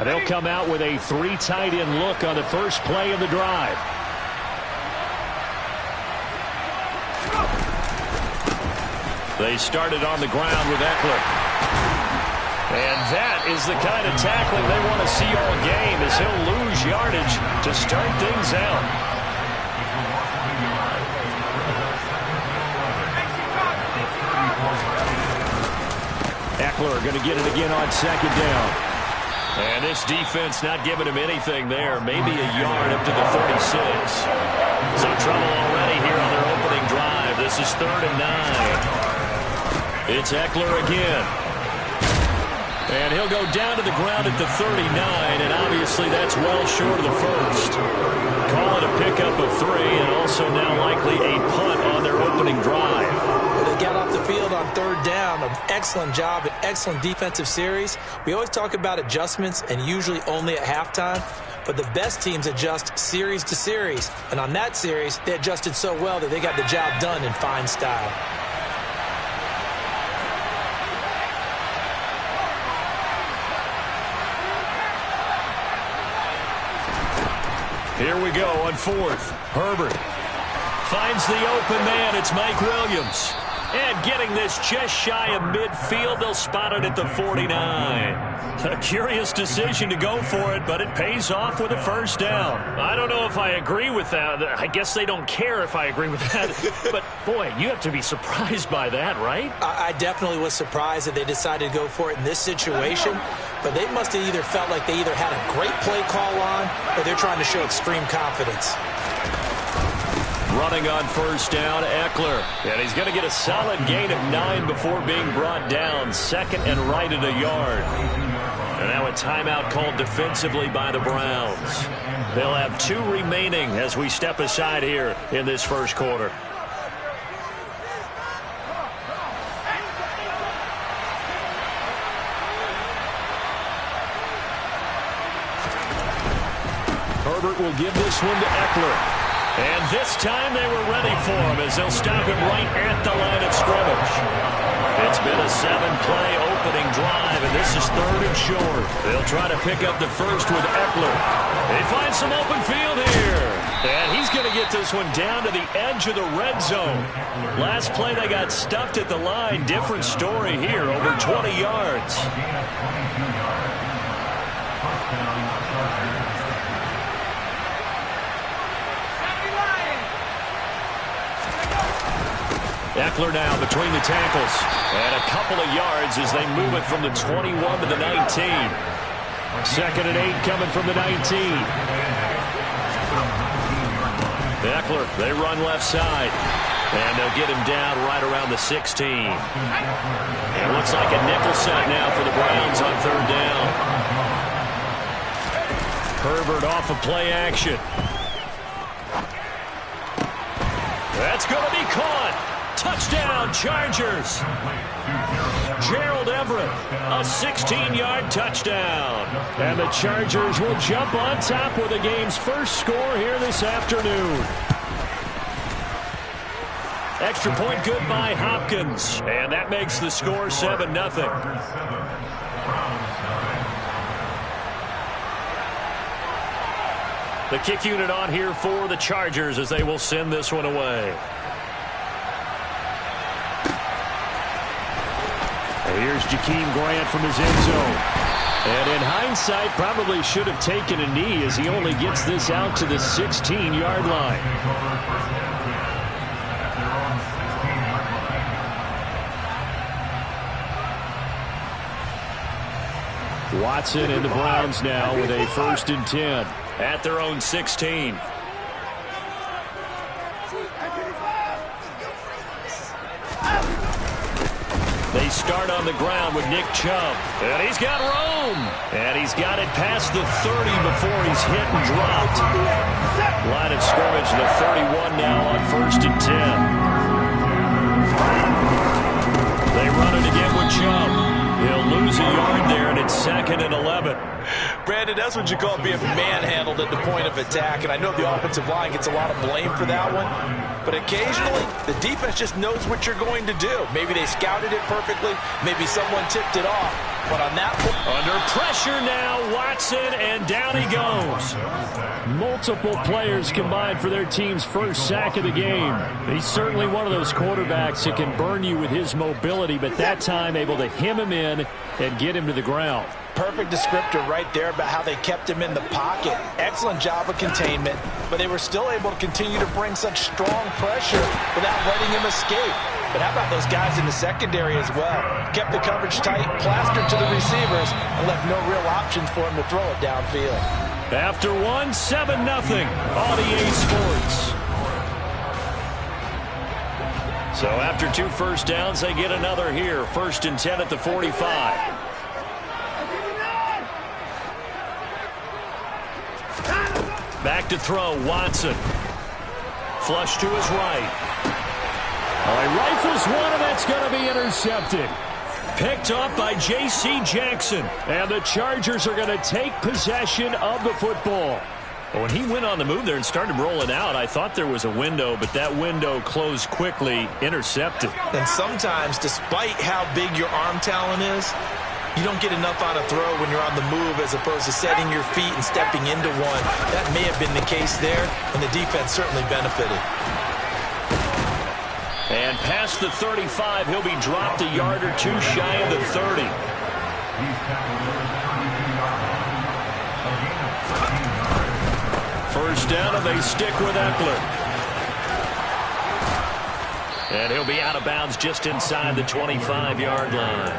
And they'll come out with a 3 tight end look on the first play of the drive. They started on the ground with Eckler. And that is the kind of tackling they want to see all game, as he'll lose yardage to start things out. Eckler going to get it again on second down. And this defense not giving him anything there. Maybe a yard up to the 36. Some trouble already here on their opening drive. This is 3rd and 9. It's Eckler again. And he'll go down to the ground at the 39, and obviously that's well short of the first. Call it a pickup of 3, and also now likely a punt on their opening drive. Well, they got off the field on 3rd down. An excellent job, an excellent defensive series. We always talk about adjustments, and usually only at halftime. But the best teams adjust series to series. And on that series, they adjusted so well that they got the job done in fine style. Here we go on 4th. Herbert finds the open man. It's Mike Williams. And getting this just shy of midfield, they'll spot it at the 49. A curious decision to go for it, but it pays off with a first down. I don't know if I agree with that. I guess they don't care if I agree with that. But, boy, you have to be surprised by that, right? I definitely was surprised that they decided to go for it in this situation. But they must have either felt like they either had a great play call on or they're trying to show extreme confidence. Running on first down, Eckler. And he's going to get a solid gain of 9 before being brought down. 2nd and right at a yard. And now a timeout called defensively by the Browns. They'll have 2 remaining as we step aside here in this first quarter. Herbert will give this one to Eckler. And this time they were ready for him as they'll stop him right at the line of scrimmage. It's been a 7-play opening drive, and this is 3rd and short. They'll try to pick up the first with Eckler. They find some open field here. And he's going to get this one down to the edge of the red zone. Last play they got stuffed at the line. Different story here, over 20 yards. Eckler now between the tackles. And a couple of yards as they move it from the 21 to the 19. 2nd and 8 coming from the 19. Eckler, they run left side. And they'll get him down right around the 16. And it looks like a nickel set now for the Browns on 3rd down. Herbert off of play action. That's going to be caught. Touchdown, Chargers. Gerald Everett, a 16-yard touchdown. And the Chargers will jump on top with the game's first score here this afternoon. Extra point good by Hopkins. And that makes the score 7-0. The kick unit on here for the Chargers as they will send this one away. Here's Jakeem Grant from his end zone. And in hindsight, probably should have taken a knee as he only gets this out to the 16-yard line. Watson and the Browns now with a 1st and 10 at their own 16. They start on the ground with Nick Chubb. And he's got room. And he's got it past the 30 before he's hit and dropped. Line of scrimmage, the 31 now on 1st and 10. They run it again with Chubb. He'll lose a yard there, and it's 2nd and 11. Brandon, that's what you call being manhandled at the point of attack, and I know the offensive line gets a lot of blame for that one, but occasionally the defense just knows what you're going to do. Maybe they scouted it perfectly, maybe someone tipped it off, But on that point, under pressure now, Watson, and down he goes. Multiple players combined for their team's first sack of the game. He's certainly one of those quarterbacks that can burn you with his mobility, but that time able to hem him in and get him to the ground. perfect descriptor right there about how they kept him in the pocket. Excellent job of containment, but they were still able to continue to bring such strong pressure without letting him escape. But how about those guys in the secondary as well? Kept the coverage tight, plastered to the receivers, and left no real options for him to throw it downfield. After one, 7-0 on EA Sports. So after 2 first downs, they get another here. 1st and 10 at the 45. Back to throw, Watson. Flush to his right. Well, he rifles one, and that's going to be intercepted. Picked up by J.C. Jackson. And the Chargers are going to take possession of the football. When he went on the move there and started rolling out, I thought there was a window, but that window closed quickly, intercepted. And sometimes, despite how big your arm talent is, you don't get enough on a throw when you're on the move as opposed to setting your feet and stepping into one. That may have been the case there, and the defense certainly benefited. And past the 35, he'll be dropped a yard or two shy of the 30. First down, and they stick with Eckler. And he'll be out of bounds just inside the 25-yard line.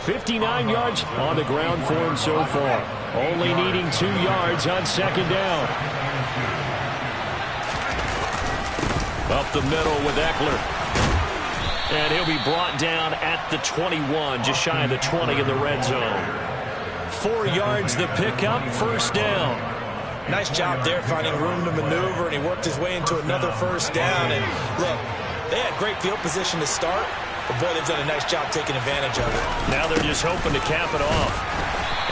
59 yards on the ground for him so far. Only needing 2 yards on 2nd down. Up the middle with Eckler. And he'll be brought down at the 21, just shy of the 20 in the red zone. 4 yards the pickup, 1st down. Nice job there finding room to maneuver, and he worked his way into another 1st down. And look, they had great field position to start, but boy, they've done a nice job taking advantage of it. Now they're just hoping to cap it off.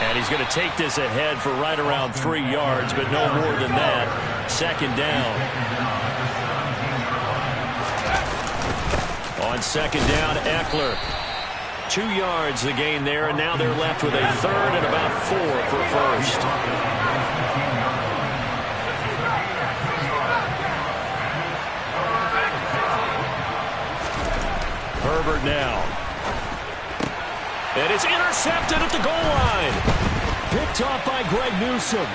And he's going to take this ahead for right around 3 yards, but no more than that. 2nd down. On 2nd down, Eckler. 2 yards the gain there, and now they're left with a 3rd and about 4 for 1st. Herbert now. And it's intercepted at the goal line. Picked off by Greg Newsome.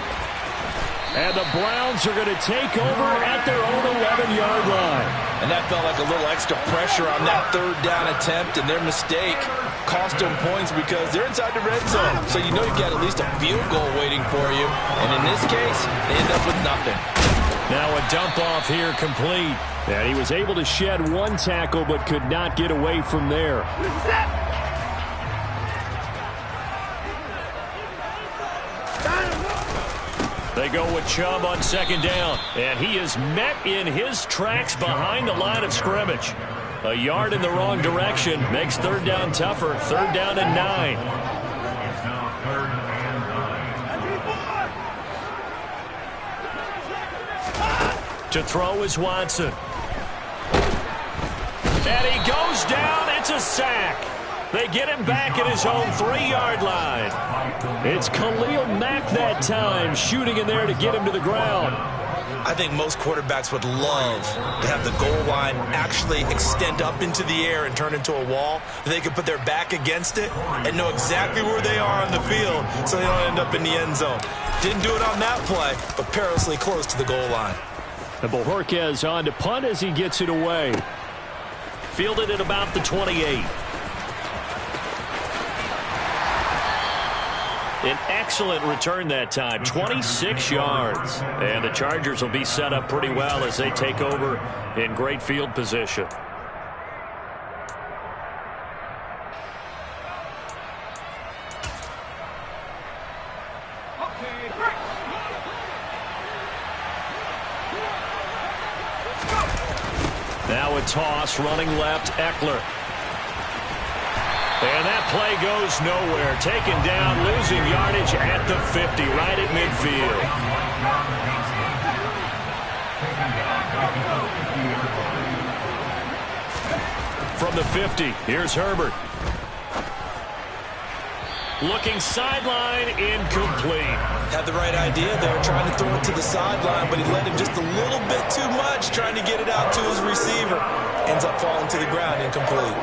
And the Browns are going to take over at their own 11-yard line. And that felt like a little extra pressure on that 3rd down attempt, and their mistake cost them points because they're inside the red zone. So you know you've got at least a field goal waiting for you. And in this case, they end up with nothing. Now a dump off here complete. And he was able to shed 1 tackle but could not get away from there. They go with Chubb on 2nd down. And he is met in his tracks behind the line of scrimmage. A yard in the wrong direction makes 3rd down tougher. 3rd down and 9. To throw is Watson. And he goes down. It's a sack. They get him back at his own 3-yard line. It's Khalil Mack that time, shooting in there to get him to the ground. I think most quarterbacks would love to have the goal line actually extend up into the air and turn into a wall. They could put their back against it and know exactly where they are on the field so they don't end up in the end zone. Didn't do it on that play, but perilously close to the goal line. And Bojorquez on to punt as he gets it away. Fielded at about the 28. An excellent return that time, 26 yards. And the Chargers will be set up pretty well as they take over in great field position. Now a toss, running left, Eckler. And that play goes nowhere. Taken down, losing yardage at the 50, right at midfield. From the 50, here's Herbert. Looking sideline, incomplete. Had the right idea there, trying to throw it to the sideline, but he led him just a little bit too much, trying to get it out to his receiver. Ends up falling to the ground, incomplete.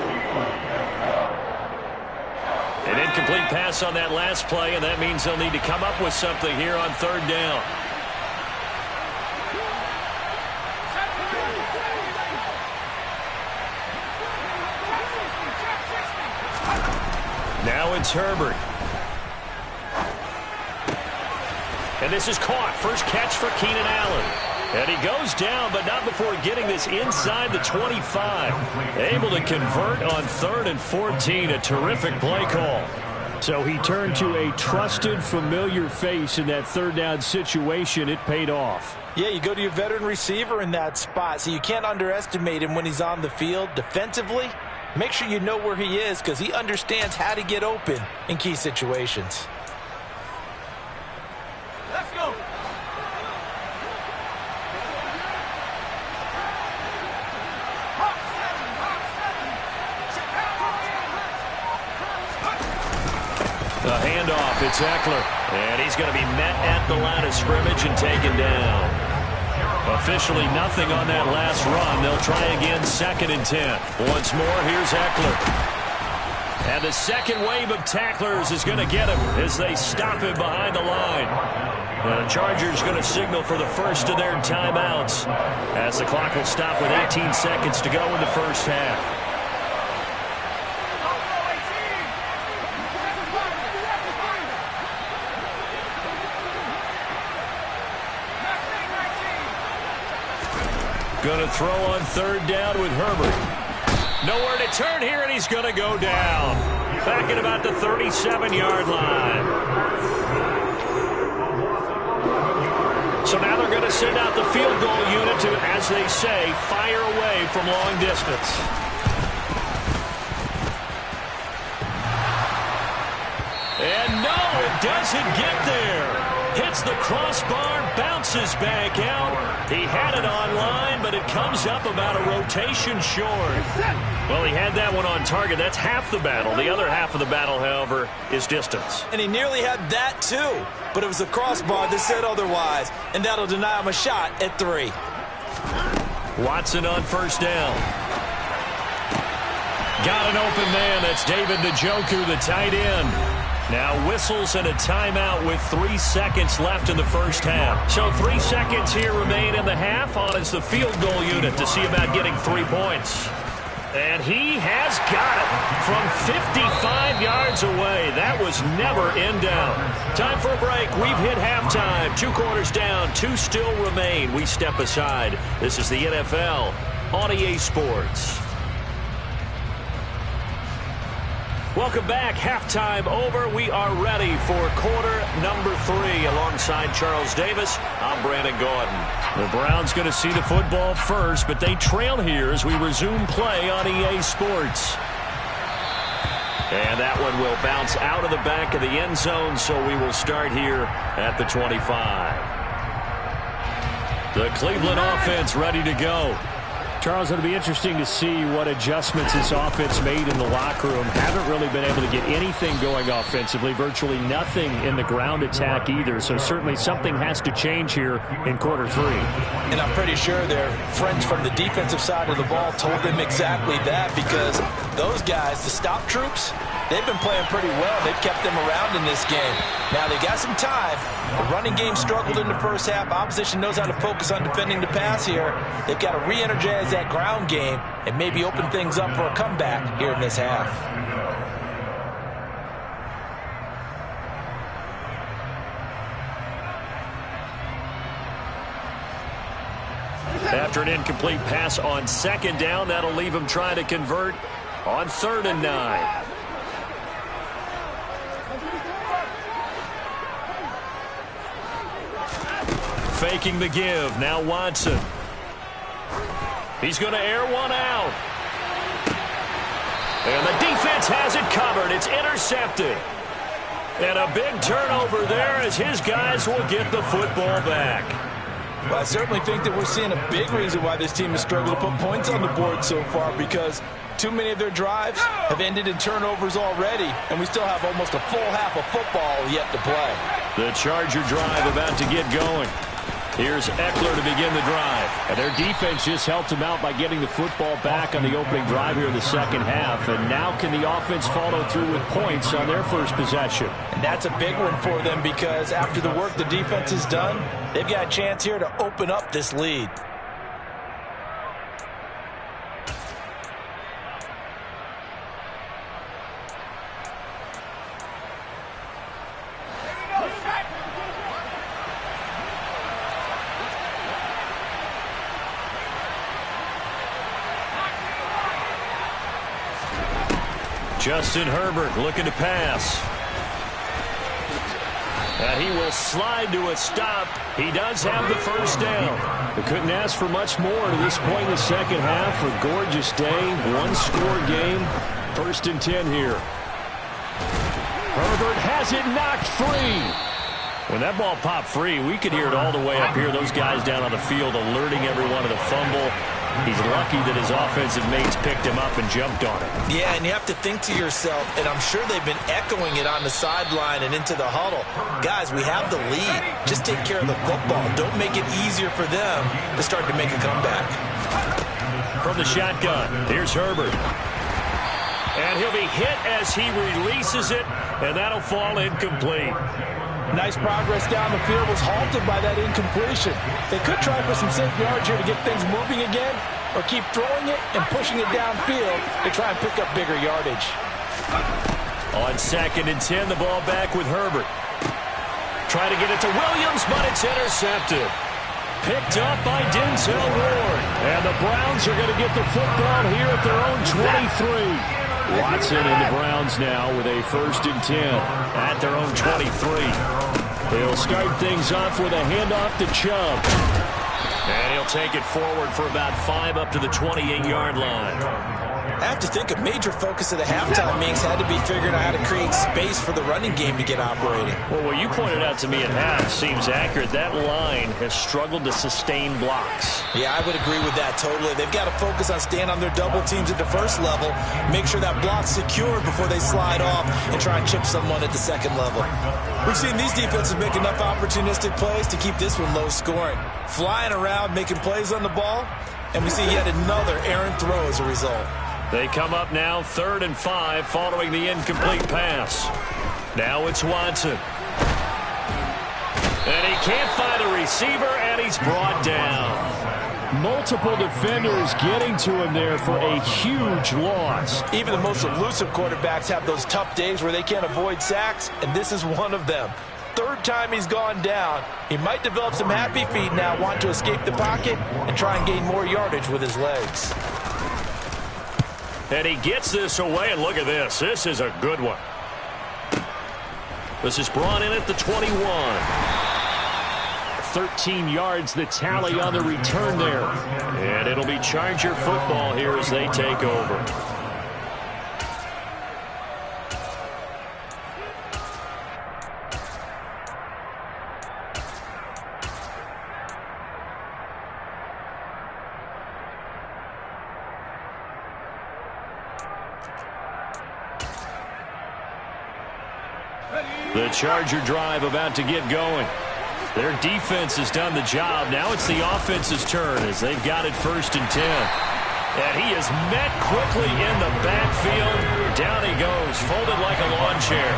An incomplete pass on that last play, and that means they'll need to come up with something here on third down. Now it's Herbert. And this is caught. First catch for Keenan Allen. And he goes down, but not before getting this inside the 25. Able to convert on 3rd and 14. A terrific play call. So he turned to a trusted, familiar face in that 3rd down situation. It paid off. Yeah, you go to your veteran receiver in that spot, so you can't underestimate him when he's on the field defensively. Make sure you know where he is because he understands how to get open in key situations. Let's go. The handoff, it's Eckler. And he's going to be met at the line of scrimmage and taken down. Officially nothing on that last run. They'll try again, 2nd and 10. Once more, here's Eckler. And the second wave of tacklers is going to get him as they stop him behind the line. The Chargers going to signal for the first of their timeouts as the clock will stop with 18 seconds to go in the first half. Going to throw on 3rd down with Herbert. Nowhere to turn here, and he's going to go down. Back at about the 37-yard line. So now they're going to send out the field goal unit to, as they say, fire away from long distance. And no, it doesn't get there. Hits the crossbar, bounces back out. He had it online, but it comes up about a rotation short. Well, he had that one on target. That's half the battle. The other half of the battle, however, is distance. And he nearly had that too, but it was the crossbar that said otherwise, and that'll deny him a shot at 3. Watson on 1st down. Got an open man. That's David Njoku, the tight end. Now whistles and a timeout with 3 seconds left in the first half. So 3 seconds here remain in the half. On is the field goal unit to see about getting 3 points. And he has got it from 55 yards away. That was never in doubt. Time for a break. We've hit halftime. 2 quarters down. 2 still remain. We step aside. This is the NFL on EA Sports. Welcome back. Halftime over. We are ready for quarter number 3. Alongside Charles Davis, I'm Brandon Gordon. The Browns going to see the football first, but they trail here as we resume play on EA Sports. And that one will bounce out of the back of the end zone, so we will start here at the 25. The Cleveland offense ready to go. Charles, it'll be interesting to see what adjustments this offense made in the locker room. Haven't really been able to get anything going offensively, virtually nothing in the ground attack either. So certainly something has to change here in quarter 3. And I'm pretty sure their friends from the defensive side of the ball told them exactly that, because those guys, the stop troops, they've been playing pretty well. They've kept them around in this game. Now they got some time. The running game struggled in the first half. Opposition knows how to focus on defending the pass here. They've got to re-energize that ground game and maybe open things up for a comeback here in this half. After an incomplete pass on 2nd down, that'll leave him trying to convert on 3rd and 9. Faking the give. Now Watson. He's going to air one out. And the defense has it covered. It's intercepted. And a big turnover there as his guys will get the football back. Well, I certainly think that we're seeing a big reason why this team has struggled to put points on the board so far, because Too many of their drives have ended in turnovers already, and we still have almost a full half of football yet to play. The Charger drive about to get going. Here's Eckler to begin the drive. And their defense just helped them out by getting the football back on the opening drive here in the second half. And now can the offense follow through with points on their first possession? And that's a big one for them because after the work the defense has done, they've got a chance here to open up this lead. Justin Herbert looking to pass. And he will slide to a stop. He does have the first down. They couldn't ask for much more to this point in the second half. A gorgeous day, one-score game. 1st and 10 here. Herbert has it knocked free. When that ball popped free, we could hear it all the way up here. Those guys down on the field alerting everyone of the fumble. He's lucky that his offensive mates picked him up and jumped on it. Yeah, and you have to think to yourself, and I'm sure they've been echoing it on the sideline and into the huddle. Guys, we have the lead. Just take care of the football. Don't make it easier for them to start to make a comeback. From the shotgun, here's Herbert. And he'll be hit as he releases it, and that'll fall incomplete. Nice progress down the field was halted by that incompletion. They could try for some safe yards here to get things moving again, or keep throwing it and pushing it downfield to try and pick up bigger yardage. On 2nd and 10, the ball back with Herbert. Try to get it to Williams, but it's intercepted. Picked up by Denzel Ward. And the Browns are going to get the football here at their own 23. Watson and the Browns now with a 1st and 10 at their own 23. They'll start things off with a handoff to Chubb. And he'll take it forward for about 5 up to the 28-yard line. I have to think a major focus of the halftime meetings had to be figuring out how to create space for the running game to get operating. Well, what you pointed out to me at half seems accurate. That line has struggled to sustain blocks. Yeah, I would agree with that totally. They've got to focus on staying on their double teams at the first level, make sure that block's secured before they slide off and try and chip someone at the second level. We've seen these defenses make enough opportunistic plays to keep this one low scoring. Flying around, making plays on the ball, and we see yet another errant throw as a result. They come up now 3rd and 5 following the incomplete pass. Now it's Watson. And he can't find a receiver, and he's brought down. Multiple defenders getting to him there for a huge loss. Even the most elusive quarterbacks have those tough days where they can't avoid sacks, and this is one of them. 3rd time he's gone down. He might develop some happy feet now, want to escape the pocket and try and gain more yardage with his legs. And he gets this away, and look at this. This is a good one. This is brought in at the 21. 13 yards, the tally on the return there. And it'll be Charger football here as they take over. The Charger drive about to get going. Their defense has done the job. Now it's the offense's turn as they've got it 1st and 10. And he is met quickly in the backfield. Down he goes, folded like a lawn chair.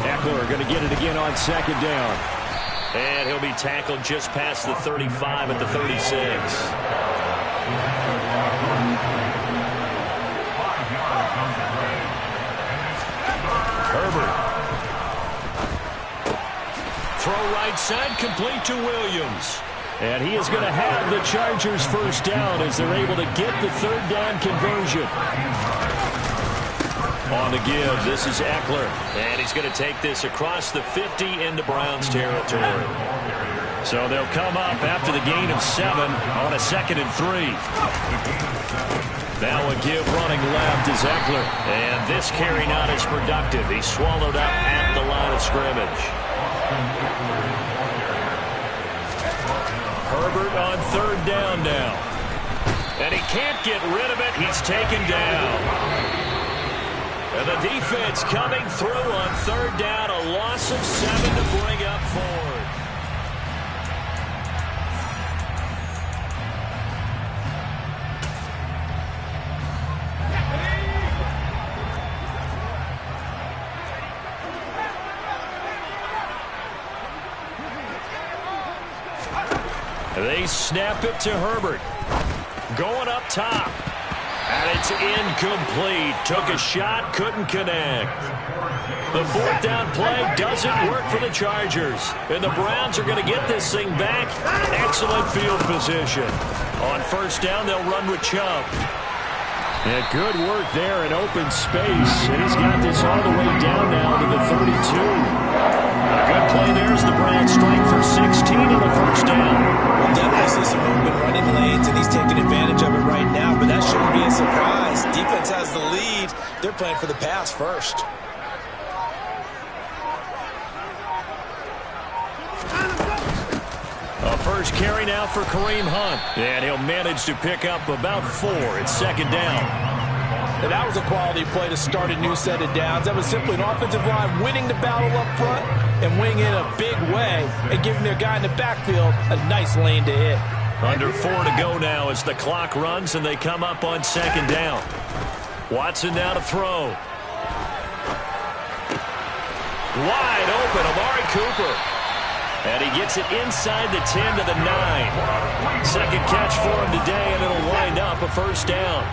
Eckler going to get it again on 2nd down. And he'll be tackled just past the 35 at the 36. Herbert. Throw right side, complete to Williams. And he is going to have the Chargers 1st down as they're able to get the 3rd down conversion. On the give, this is Eckler. And he's going to take this across the 50 into Browns territory. So they'll come up after the gain of 7 on a 2nd and 3. Now a give running left is Eckler. And this carry not as productive. He's swallowed up at the line of scrimmage. Herbert on 3rd down now. And he can't get rid of it. He's taken down. And the defense coming through on third down. A loss of 7 to bring up fourth. They snap it to Herbert. Going up top. And it's incomplete. Took a shot, couldn't connect. The fourth down play doesn't work for the Chargers. And the Browns are going to get this thing back. Excellent field position. On first down, they'll run with Chubb. Yeah, good work there in open space. And he's got this all the way down now to the 32. A good play there as the Browns strike for 16 on the first down. We'll definitely see some open running lanes, and he's taking advantage of it right now, but that shouldn't be a surprise. Defense has the lead. They're playing for the pass first. A first carry now for Kareem Hunt. And he'll manage to pick up about 4. It's second down. And that was a quality play to start a new set of downs. That was simply an offensive line winning the battle up front and winning in a big way and giving their guy in the backfield a nice lane to hit. Under 4 to go now as the clock runs and they come up on second down. Watson now to throw. Wide open, Amari Cooper. And he gets it inside the 10 to the 9. Second catch for him today, and it'll wind up a first down.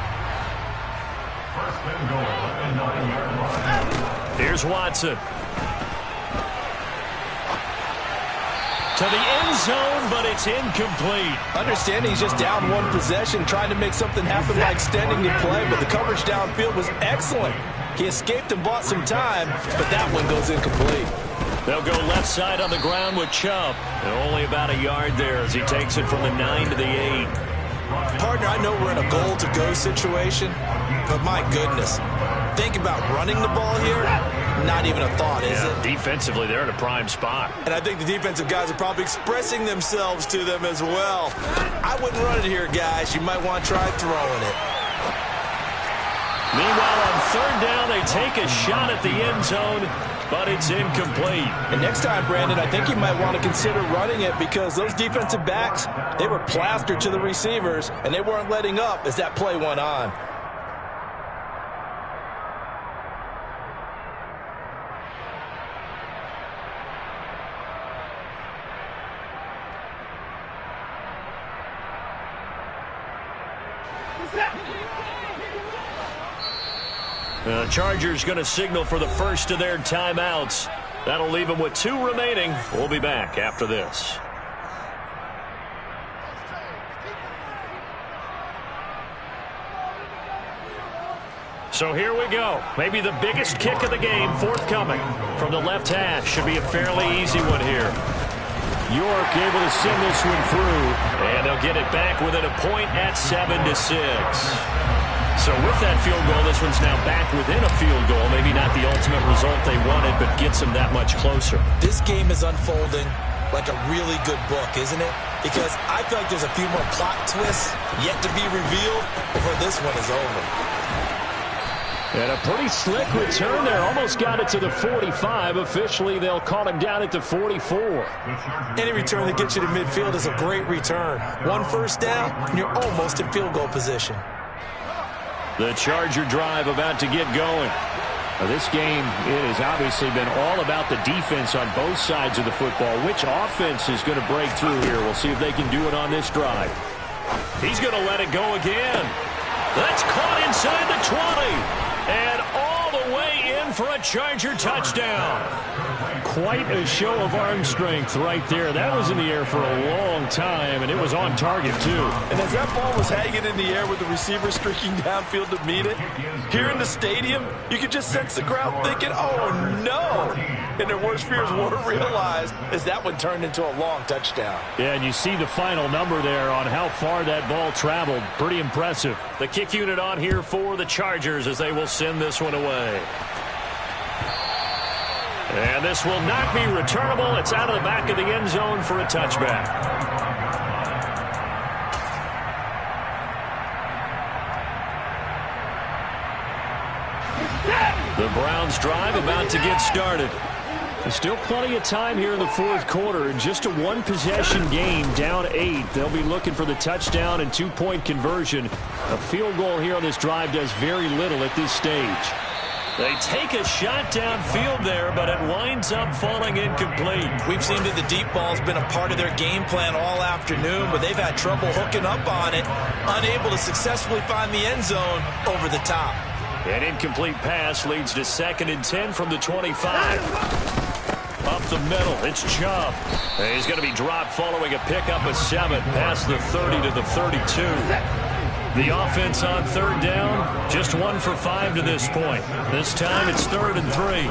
Here's Watson. To the end zone, but it's incomplete. Understanding he's just down one possession, trying to make something happen by extending the play, but the coverage downfield was excellent. He escaped and bought some time, but that one goes incomplete. They'll go left side on the ground with Chubb. And only about a yard there as he takes it from the 9 to the 8. Partner, I know we're in a goal-to-go situation, but my goodness, think about running the ball here. Not even a thought, is it? Defensively, they're in a prime spot. And I think the defensive guys are probably expressing themselves to them as well. I wouldn't run it here, guys. You might want to try throwing it. Meanwhile, on third down, they take a shot at the end zone, but it's incomplete. And next time, Brandon, I think you might want to consider running it because those defensive backs, they were plastered to the receivers, and they weren't letting up as that play went on. The Chargers going to signal for the first of their timeouts. That'll leave them with 2 remaining. We'll be back after this. So here we go. Maybe the biggest kick of the game forthcoming from the left hash. Should be a fairly easy one here. York able to send this one through. And they'll get it back within a point at 7-6. So with that field goal, this one's now back within a field goal. Maybe not the ultimate result they wanted, but gets them that much closer. This game is unfolding like a really good book, isn't it? Because I feel like there's a few more plot twists yet to be revealed before this one is over. And a pretty slick return there. Almost got it to the 45. Officially, they'll call him down at the 44. Any return that gets you to midfield is a great return. One first down, and you're almost in field goal position. The Charger drive about to get going. Now this game, it has obviously been all about the defense on both sides of the football. Which offense is going to break through here? We'll see if they can do it on this drive. He's going to let it go again. That's caught inside the 20. And all the way in for a Charger touchdown. Quite a show of arm strength right there. That was in the air for a long time, and it was on target, too. And as that ball was hanging in the air with the receiver streaking downfield to meet it, here in the stadium, you could just sense the crowd thinking, oh, no. And their worst fears were realized as that one turned into a long touchdown. Yeah, and you see the final number there on how far that ball traveled. Pretty impressive. The kick unit on here for the Chargers as they will send this one away. And this will not be returnable. It's out of the back of the end zone for a touchback. The Browns drive about to get started. There's still plenty of time here in the fourth quarter. Just a one-possession game, down 8. They'll be looking for the touchdown and two-point conversion. A field goal here on this drive does very little at this stage. They take a shot downfield there, but it winds up falling incomplete. We've seen that the deep ball's been a part of their game plan all afternoon, but they've had trouble hooking up on it, unable to successfully find the end zone over the top. An incomplete pass leads to 2nd and 10 from the 25. Up the middle, it's Chubb. He's going to be dropped following a pickup of 7 past the 30 to the 32. The offense on 3rd down, just 1 for 5 to this point. This time it's 3rd and 3.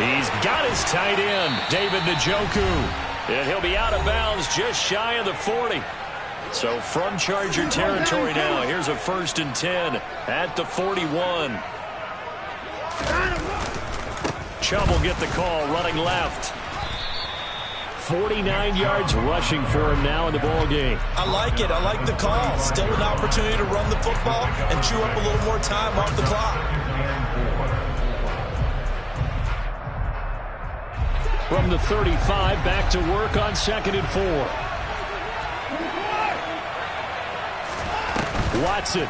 He's got his tight end, David Njoku. And he'll be out of bounds just shy of the 40. So from Charger territory now, here's a 1st and 10 at the 41. Chubb will get the call, running left. 49 yards rushing for him now in the ball game. I like it. I like the call. Still an opportunity to run the football and chew up a little more time off the clock. From the 35, back to work on 2nd and 4. Watson.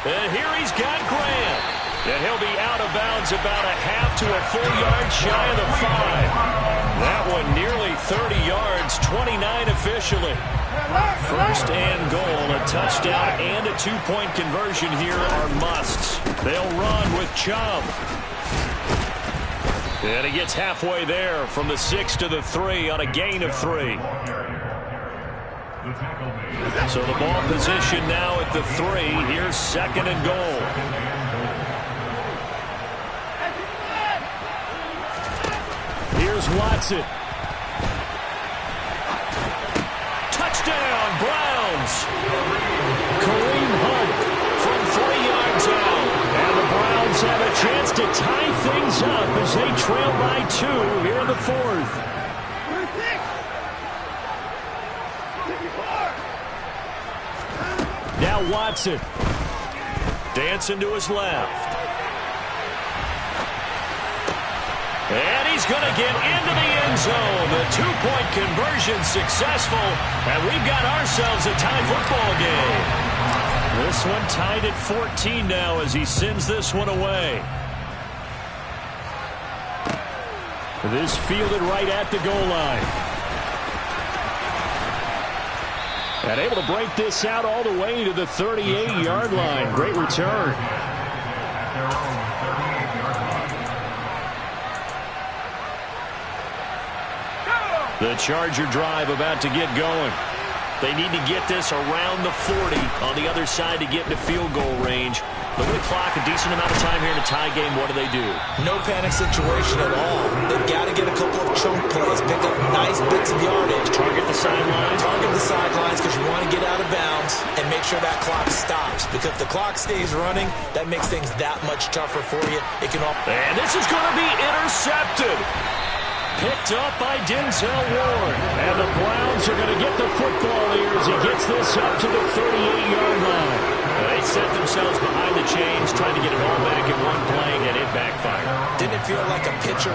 And here he's got Grant. And he'll be out of bounds about a half to a full yard shy of the 5. That one nearly 30 yards, 29 officially. 1st and goal, a touchdown and a two-point conversion here are musts. They'll run with Chubb. And he gets halfway there from the 6 to the 3 on a gain of 3. So the ball position now at the 3. Here's 2nd and goal. Here's Watson. Touchdown, Browns. Kareem Hunt From 3 yards out. And the Browns have a chance to tie things up as they trail by 2 here in the 4th. Now Watson. Dancing to his left. And he's going to get into the end zone. The two-point conversion successful. And we've got ourselves a tie football game. This one tied at 14 now as he sends this one away. This fielded right at the goal line. And able to break this out all the way to the 38-yard line. Great return. The Charger drive about to get going. They need to get this around the 40 on the other side to get into field goal range. But with the clock, a decent amount of time here in a tie game, what do? No panic situation at all. They've got to get a couple of chunk plays, pick up nice bits of yardage. Target the sidelines. Target the sidelines because you want to get out of bounds and make sure that clock stops. Because if the clock stays running, that makes things that much tougher for you. It can all. And this is going to be intercepted. Picked up by Denzel Ward. And the Browns are going to get the football here as he gets this up to the 38-yard line. They set themselves behind the chains, trying to get it all back in one play, and it backfired. Didn't it feel like a pitcher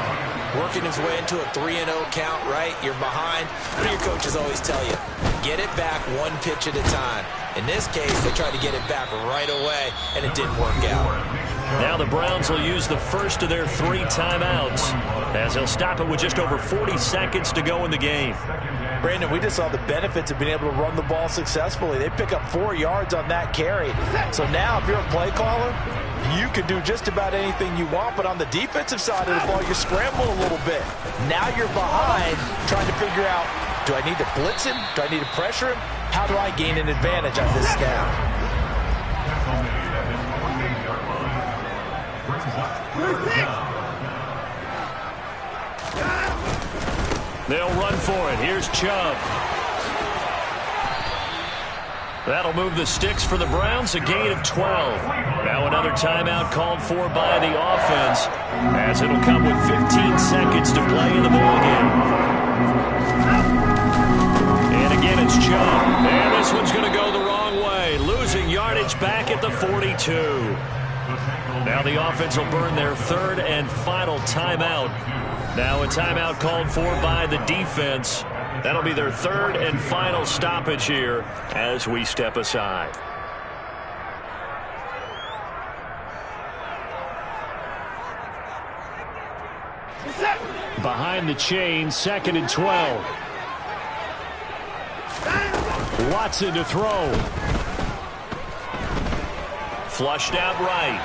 working his way into a 3-0 count, right? You're behind. What do your coaches always tell you? Get it back one pitch at a time. In this case, they tried to get it back right away, and it didn't work out. Now the Browns will use the first of their 3 timeouts as they'll stop it with just over 40 seconds to go in the game. Brandon, we just saw the benefits of being able to run the ball successfully. They pick up 4 yards on that carry. So now if you're a play caller, you can do just about anything you want. But on the defensive side of the ball, you scramble a little bit. Now you're behind trying to figure out, do I need to blitz him? Do I need to pressure him? How do I gain an advantage on this snap? They'll run for it. Here's Chubb. That'll move the sticks for the Browns, a gain of 12. Now another timeout called for by the offense, as it'll come with 15 seconds to play in the ballgame. And again, it's jump. And this one's going to go the wrong way. Losing yardage back at the 42. Now the offense will burn their third and final timeout. Now a timeout called for by the defense. That'll be their third and final stoppage here as we step aside. Behind the chain, 2nd and 12. Watson to throw. Flushed out right.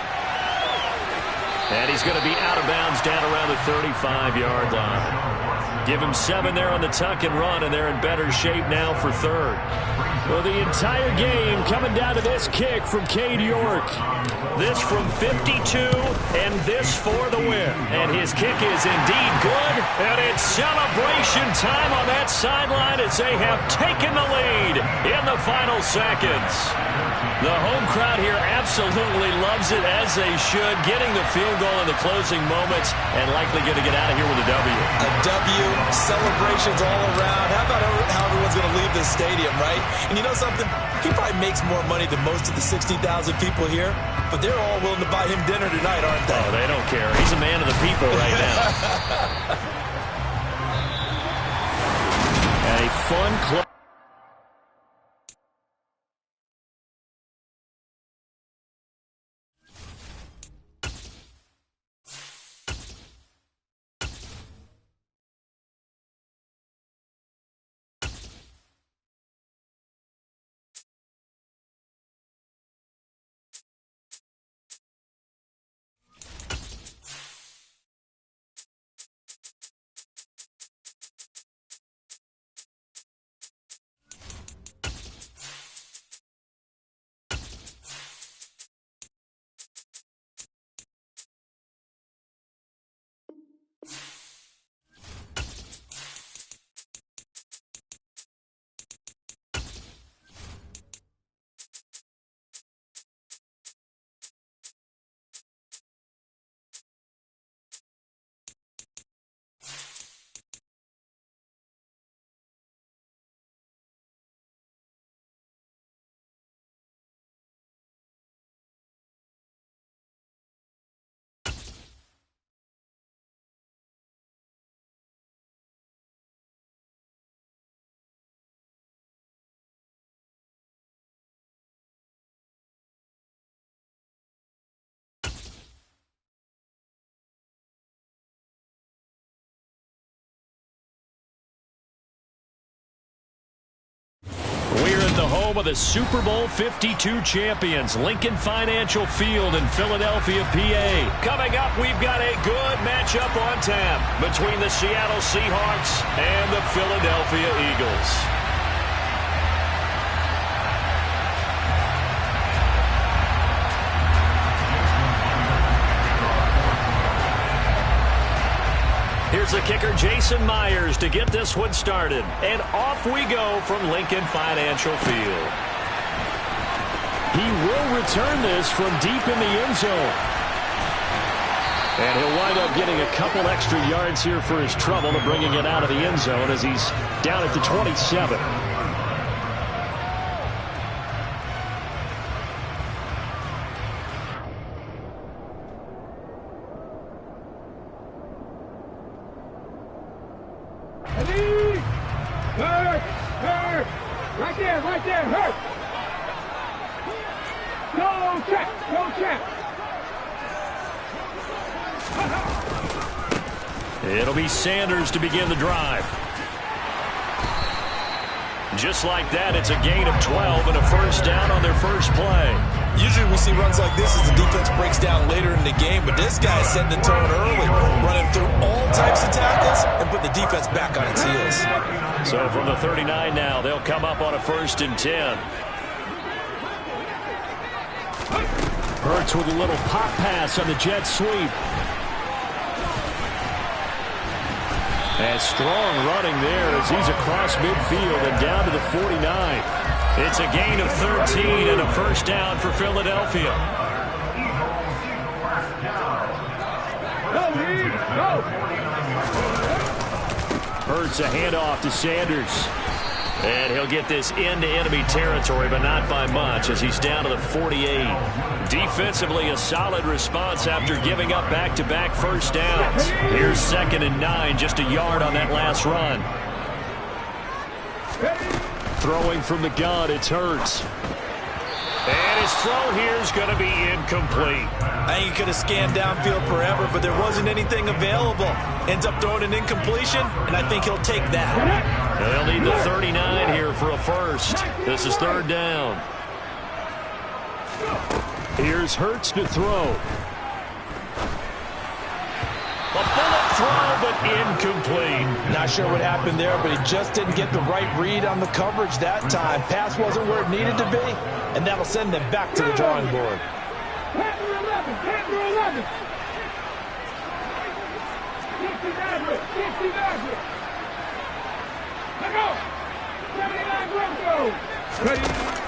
And he's going to be out of bounds down around the 35-yard line. Give him 7 there on the tuck and run, and they're in better shape now for third. Well, the entire game coming down to this kick from Cade York. This from 52, and this for the win. And his kick is indeed good, and it's celebration time on that sideline as they have taken the lead in the final seconds. The home crowd here absolutely loves it, as they should, getting the field goal in the closing moments and likely going to get out of here with a W. A W, celebrations all around. How about how everyone's going to leave this stadium, right? And you know something? He probably makes more money than most of the 60,000 people here, but they're all willing to buy him dinner tonight, aren't they? Oh, they don't care. He's a man of the people right now. And a fun close. We're at the home of the Super Bowl 52 champions, Lincoln Financial Field in Philadelphia, PA. Coming up, we've got a good matchup on tap between the Seattle Seahawks and the Philadelphia Eagles. Here's the kicker, Jason Myers, to get this one started. And off we go from Lincoln Financial Field. He will return this from deep in the end zone. And he'll wind up getting a couple extra yards here for his trouble to bringing it out of the end zone as he's down at the 27. Right there, hurt. No check. It'll be Sanders to begin the drive. Just like that, it's a gain of 12 and a first down on their first play. Usually we see runs like this as the defense breaks down later in the game, but this guy is setting the tone early, running through all types of tackles and put the defense back on its heels. So from the 39 now, they'll come up on a 1st and 10. Hurts with a little pop pass on the jet sweep. And strong running there as he's across midfield and down to the 49. It's a gain of 13 and a first down for Philadelphia. Hurts a handoff to Sanders. And he'll get this into enemy territory, but not by much, as he's down to the 48. Defensively, a solid response after giving up back-to-back first downs. Here's 2nd and 9, just a yard on that last run. Throwing from the gun, it's Hurts. And his throw here is going to be incomplete. I think he could have scanned downfield forever, but there wasn't anything available. Ends up throwing an incompletion, and I think he'll take that. They'll need the 39 here for a first. This is 3rd down. Here's Hurts to throw. A bullet throw, but incomplete. Not sure what happened there, but he just didn't get the right read on the coverage that time. Pass wasn't where it needed to be, and that'll send them back to the drawing board. Hand through 11. Hand through 11. 60 Let go. 79 Bronco.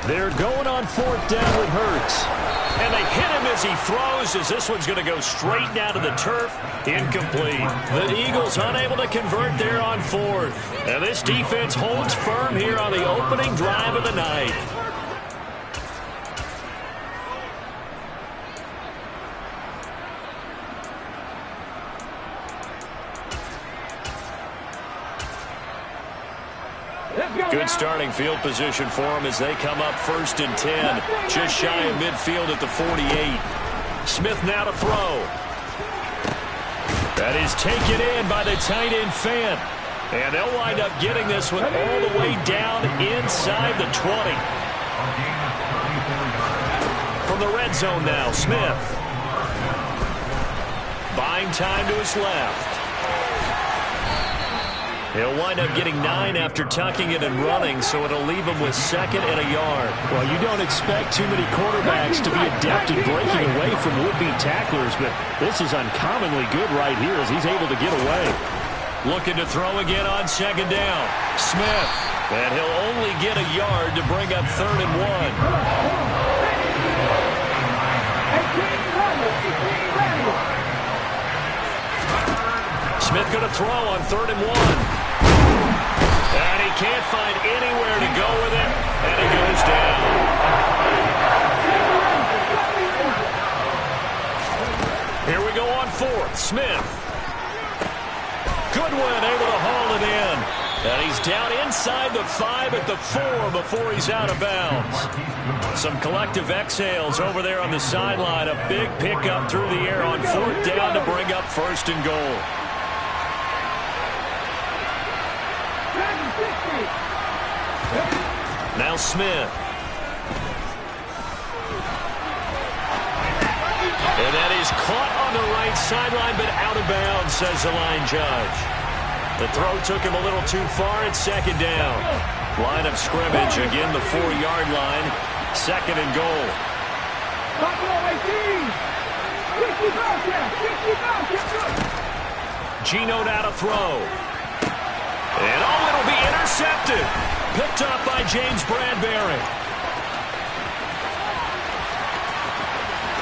They're going on 4th down with Hurts. And they hit him as he throws, as this one's going to go straight down to the turf. Incomplete. The Eagles unable to convert there on 4th. And this defense holds firm here on the opening drive of the night. Good starting field position for them as they come up 1st and 10. Just shy of midfield at the 48. Smith now to throw. That is taken in by the tight end Fant. And they'll wind up getting this one all the way down inside the 20. From the red zone now, Smith. Buying time to his left. He'll wind up getting 9 after tucking it and running, so it'll leave him with 2nd and a yard. Well, you don't expect too many quarterbacks to be adept at breaking away from would-be tacklers, but this is uncommonly good right here as he's able to get away. Looking to throw again on 2nd down. Smith. And he'll only get a yard to bring up 3rd and 1. Smith going to throw on 3rd and 1. And he can't find anywhere to go with it, and he goes down. Here we go on 4th. Smith. Goodwin able to haul it in. And he's down inside the 5 at the 4 before he's out of bounds. Some collective exhales over there on the sideline. A big pickup through the air on 4th down to bring up 1st and goal. Now Smith. And that is caught on the right sideline, but out of bounds, says the line judge. The throw took him a little too far at 2nd down. Line of scrimmage, again the 4-yard line. 2nd and goal. Gino now to throw. And it'll be intercepted. Picked up by James Bradbury.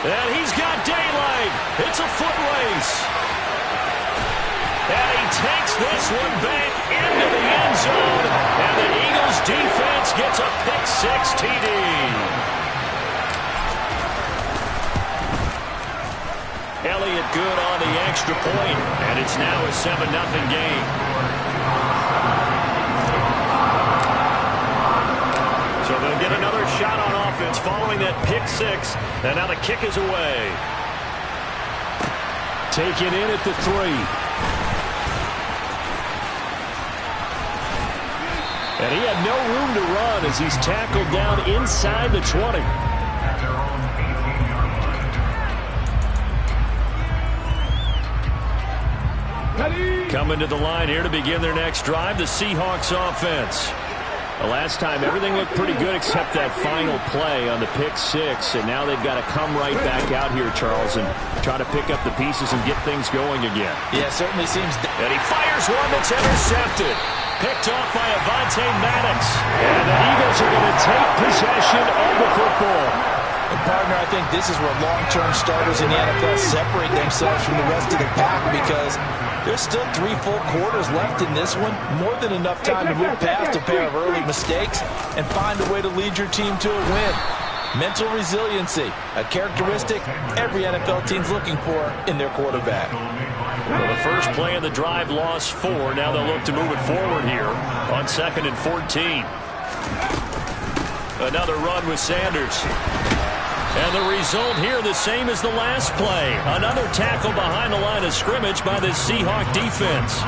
And he's got daylight. It's a foot race. And he takes this one back into the end zone. And the Eagles defense gets a pick-6 TD. Elliott good on the extra point. And it's now a 7-0 game. So they'll get another shot on offense following that pick-6. And now the kick is away. Taken in at the 3. And he had no room to run as he's tackled down inside the 20. Coming to the line here to begin their next drive, the Seahawks offense. The last time, everything looked pretty good except that final play on the pick-6, and now they've got to come right back out here, Charles, and try to pick up the pieces and get things going again. Yeah, it certainly seems. And he fires one that's intercepted. Picked off by Avonte Maddox. And the Eagles are going to take possession of the football. And partner, I think this is where long-term starters in the NFL separate themselves from the rest of the pack, because There's still 3 full quarters left in this one. More than enough time to move past a pair of early mistakes and find a way to lead your team to a win. Mental resiliency, a characteristic every NFL team's looking for in their quarterback. Well, the first play of the drive lost 4. Now they'll look to move it forward here on 2nd and 14. Another run with Sanders. And the result here the same as the last play. Another tackle behind the line of scrimmage by the Seahawk defense.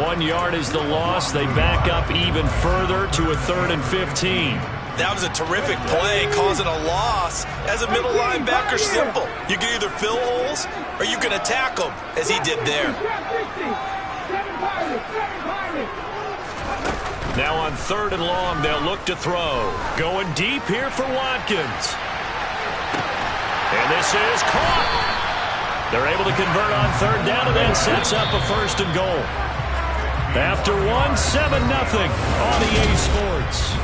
1 yard is the loss. They back up even further to a 3rd and 15. That was a terrific play, causing a loss. As a middle linebacker, simple. You can either fill holes or you can attack them, as he did there. Now on 3rd and long, they'll look to throw. Going deep here for Watkins. And this is caught. They're able to convert on 3rd down, and that sets up a 1st and goal. After 7-0 on EA Sports.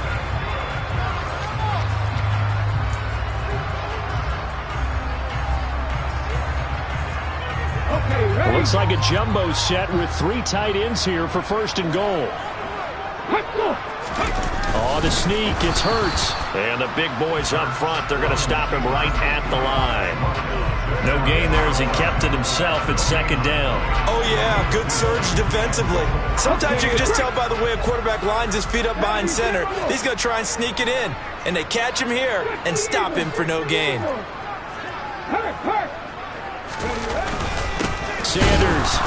Well, looks like a jumbo set with 3 tight ends here for 1st and goal. Oh, the sneak. It's Hurts. And the big boys up front, they're going to stop him right at the line. No gain there as he kept it himself at 2nd down. Oh, yeah, good surge defensively. Sometimes you can just tell by the way a quarterback lines his feet up behind center. He's going to try and sneak it in. And they catch him here and stop him for no gain. Sanders.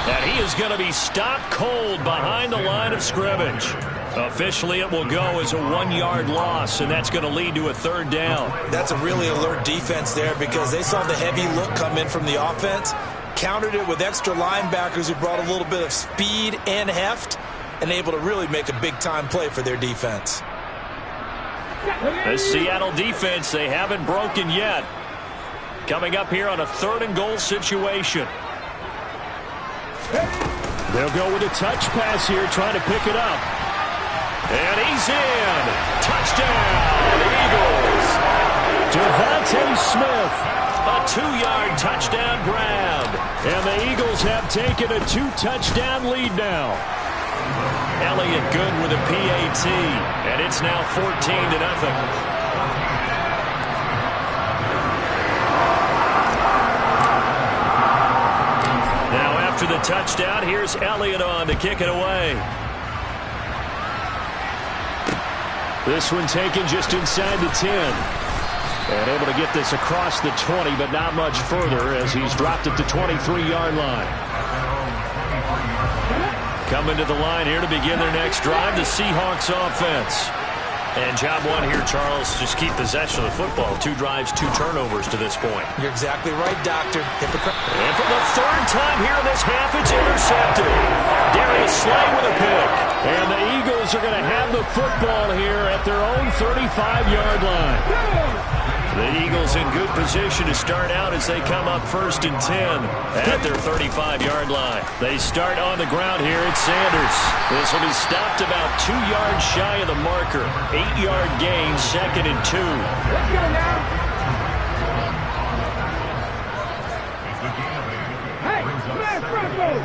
And he is going to be stopped cold behind the line of scrimmage. Officially, it will go as a 1-yard loss, and that's going to lead to a 3rd down. That's a really alert defense there because they saw the heavy look come in from the offense, countered it with extra linebackers who brought a little bit of speed and heft, and able to really make a big-time play for their defense. The Seattle defense, they haven't broken yet. Coming up here on a 3rd and goal situation. They'll go with a touch pass here, trying to pick it up. And he's in. Touchdown, Eagles. Devontae Smith. A 2-yard touchdown grab. And the Eagles have taken a 2-touchdown lead now. Elliott good with a PAT. And it's now 14-0. After the touchdown, here's Elliott on to kick it away. This one taken just inside the 10. And able to get this across the 20, but not much further as he's dropped it to 23-yard line. Coming to the line here to begin their next drive, the Seahawks offense. And job 1 here, Charles, just keep possession of the football. 2 drives, 2 turnovers to this point. You're exactly right, Doctor. And for the 3rd time here in this half, it's intercepted. Darius Slay with a pick. And the Eagles are going to have the football here at their own 35-yard line. The Eagles in good position to start out as they come up 1st and 10 at their 35-yard line. They start on the ground here at Sanders. This will be stopped about 2 yards shy of the marker. 8-yard gain, 2nd and 2. Let's go now. Hey, smash Bronco.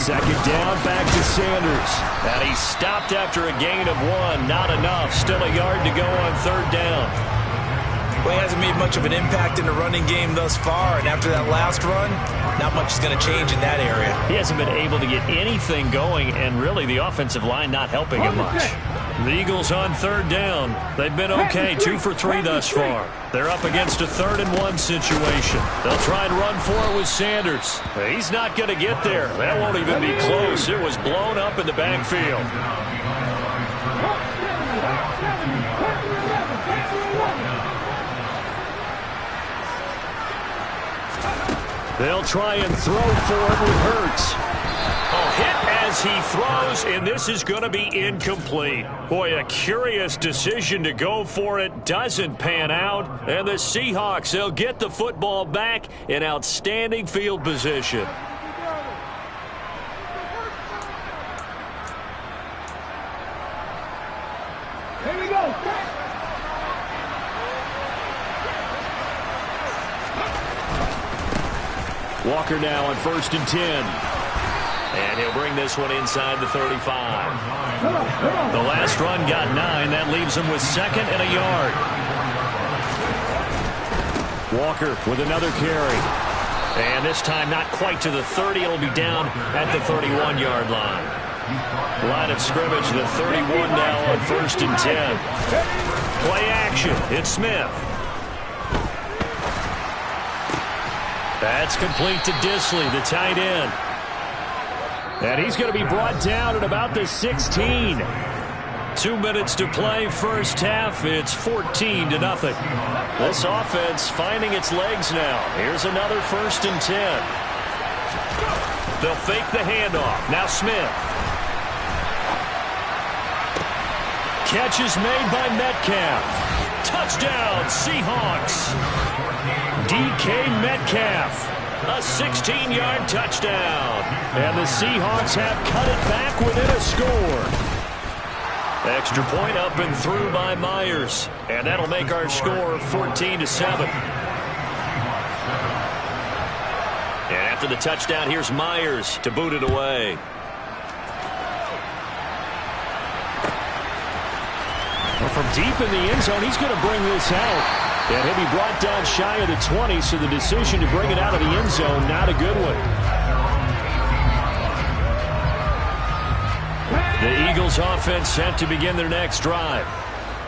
2nd down, back to Sanders. And he stopped after a gain of 1. Not enough. Still a yard to go on 3rd down. Well, he hasn't made much of an impact in the running game thus far, and after that last run, not much is going to change in that area. He hasn't been able to get anything going, and really the offensive line not helping him much. The Eagles on 3rd down. They've been okay, 2 for 3 thus far. They're up against a 3rd and 1 situation. They'll try and run for it with Sanders. He's not going to get there. That won't even be close. It was blown up in the backfield. They'll try and throw for it with Hurts. Hit as he throws, and this is going to be incomplete. Boy, a curious decision to go for it. Doesn't pan out. And the Seahawks, they'll get the football back in outstanding field position. Here we go. Walker now on 1st and 10. And he'll bring this one inside the 35. The last run got 9. That leaves him with 2nd and a yard. Walker with another carry. And this time not quite to the 30. It'll be down at the 31-yard line. Line of scrimmage, the 31 now on 1st and 10. Play action. It's Smith. That's complete to Disley, the tight end. And he's going to be brought down at about the 16. 2 minutes to play first half. It's 14-0. This offense finding its legs now. Here's another 1st and 10. They'll fake the handoff. Now Smith. Catch is made by Metcalf. Touchdown, Seahawks. DK Metcalf. A 16-yard touchdown. And the Seahawks have cut it back within a score. Extra point up and through by Myers. And that'll make our score 14-7. And after the touchdown, here's Myers to boot it away. Well, from deep in the end zone, he's going to bring this out. And he'll be brought down shy of the 20, so the decision to bring it out of the end zone, not a good one. The Eagles offense set to begin their next drive.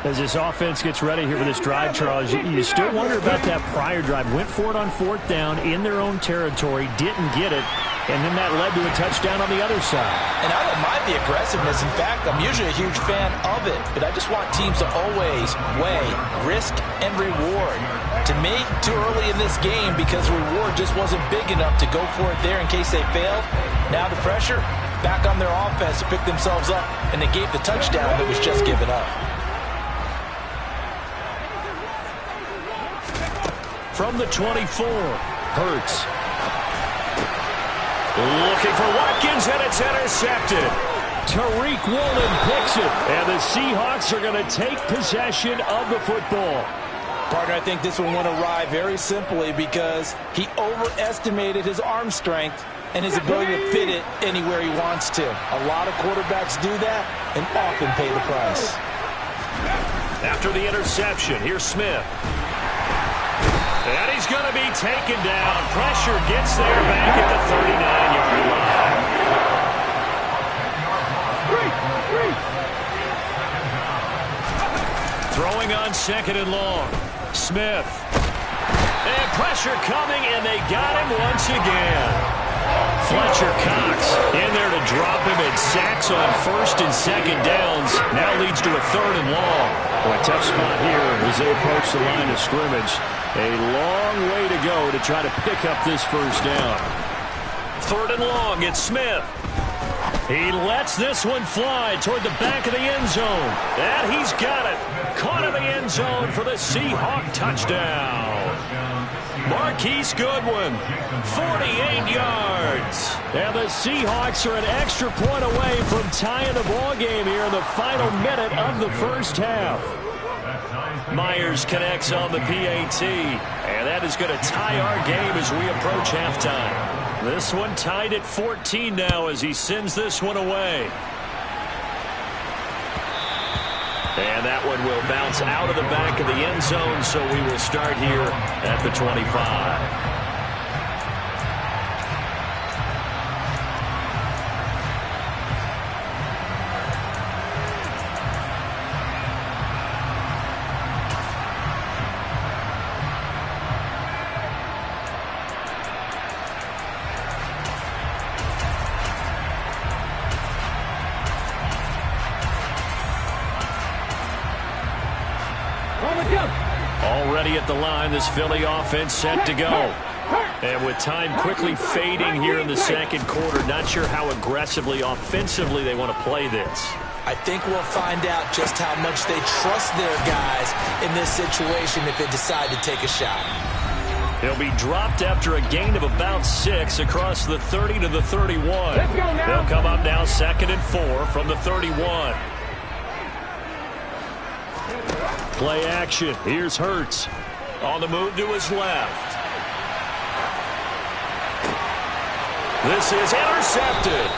As this offense gets ready here for this drive, Charles, you still wonder about that prior drive. Went for it on 4th down in their own territory, didn't get it, and then that led to a touchdown on the other side. And I don't mind the aggressiveness. In fact, I'm usually a huge fan of it, but I just want teams to always weigh risk and reward. To me, too early in this game because the reward just wasn't big enough to go for it there in case they failed. Now the pressure back on their offense to pick themselves up, and they gave the touchdown that was just given up. From the 24, Hurts. Looking for Watkins, and it's intercepted. Tariq Woolen picks it, and the Seahawks are going to take possession of the football. Partner, I think this one went awry very simply because he overestimated his arm strength and his ability to fit it anywhere he wants to. A lot of quarterbacks do that and often pay the price. After the interception, here's Smith. And he's going to be taken down. Pressure gets there back at the 39-yard line. Throwing on 2nd and long. Smith. And pressure coming, and they got him once again. Fletcher Cox in there to drop him, and sacks on 1st and 2nd downs. Now leads to a 3rd and long. Boy, tough spot here as they approach the line of scrimmage. A long way to go to try to pick up this 1st down. 3rd and long, it's Smith. He lets this one fly toward the back of the end zone. And he's got it. Caught in the end zone for the Seahawk touchdown. Marquise Goodwin, 48 yards. And the Seahawks are an extra point away from tying the ball game here in the final minute of the first half. Myers connects on the PAT, and that is going to tie our game as we approach halftime. This one tied at 14 now as he sends this one away. And that one will bounce out of the back of the end zone, so we will start here at the 25. Already at the line, this Philly offense set to go. And with time quickly fading here in the second quarter, not sure how aggressively, offensively they want to play this. I think we'll find out just how much they trust their guys in this situation if they decide to take a shot. He'll be dropped after a gain of about 6 across the 30 to the 31. They'll come up now 2nd and 4 from the 31. Play action. Here's Hurts. On the move to his left. This is intercepted.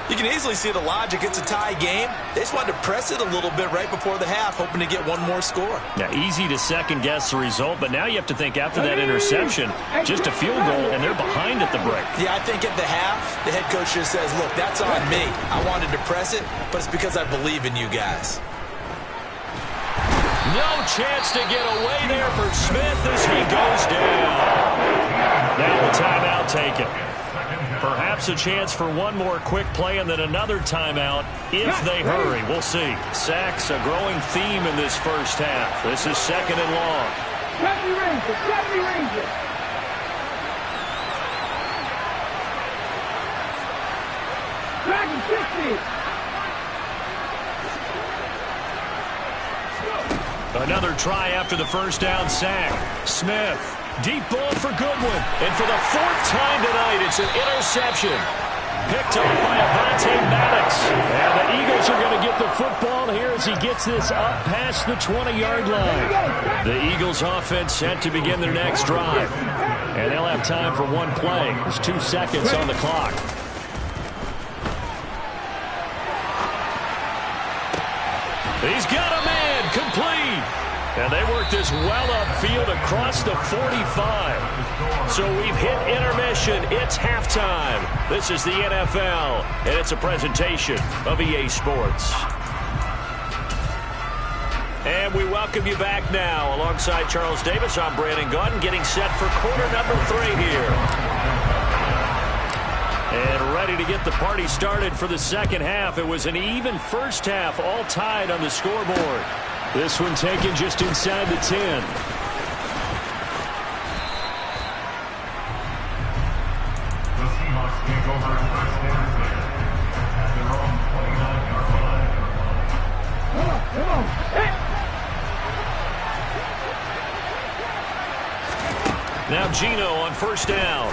You can easily see the logic. It's a tie game. They just wanted to press it a little bit right before the half, hoping to get one more score. Yeah, easy to second-guess the result, but now you have to think after that interception, just a field goal, and they're behind at the break. Yeah, I think at the half, the head coach just says, look, that's on me. I wanted to press it, but it's because I believe in you guys. No chance to get away there for Smith as he goes down. Now a timeout taken. Perhaps a chance for one more quick play and then another timeout if they hurry. We'll see. Sacks, a growing theme in this first half. This is 2nd and long. 70 Rangers, 70 Rangers. Dragon 60. Another try after the first down sack. Smith. Deep ball for Goodwin. And for the 4th time tonight, it's an interception. Picked up by Avonte Maddox. And the Eagles are going to get the football here as he gets this up past the 20-yard line. The Eagles offense set to begin their next drive. And they'll have time for one play. There's 2 seconds on the clock. He's got a man complete. And they work this well upfield across the 45. So we've hit intermission. It's halftime. This is the NFL, and it's a presentation of EA Sports. And we welcome you back now. Alongside Charles Davis, I'm Brandon Gaudin, getting set for quarter number 3 here. And ready to get the party started for the second half. It was an even first half, all tied on the scoreboard. This one taken just inside the 10. Now Gino on first down.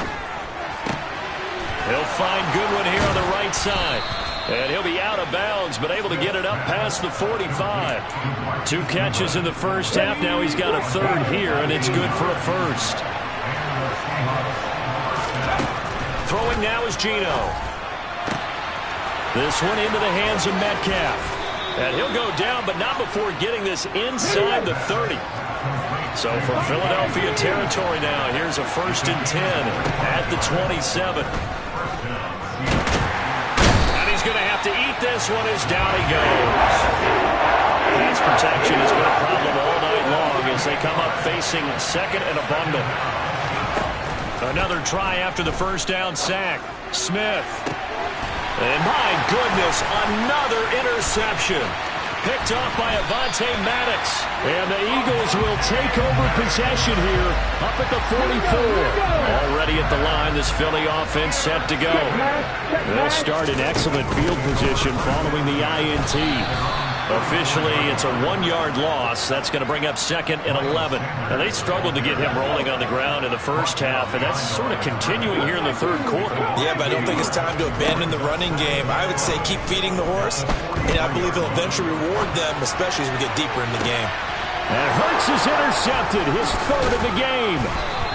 He'll find Goodwin here on the right side. And he'll be out of bounds, but able to get it up past the 45. 2 catches in the first half. Now he's got a 3rd here, and it's good for a 1st. Throwing now is Gino. This one into the hands of Metcalf. And he'll go down, but not before getting this inside the 30. So from Philadelphia territory now, here's a 1st and 10 at the 27. He's going to have to eat this one as down he goes. Pass protection has been a problem all night long as they come up facing 2nd and a bundle. Another try after the first down sack. Smith. And my goodness, another interception. Picked off by Avonte Maddox. And the Eagles will take over possession here up at the 44. Already at the line, this Philly offense set to go. They'll start in excellent field position following the INT. Officially, it's a 1-yard loss. That's going to bring up 2nd and 11. Now, they struggled to get him rolling on the ground in the first half, and that's sort of continuing here in the 3rd quarter. Yeah, but I don't think it's time to abandon the running game. I would say keep feeding the horse, and I believe he'll eventually reward them, especially as we get deeper in the game. And Hurts is intercepted, his 3rd of the game.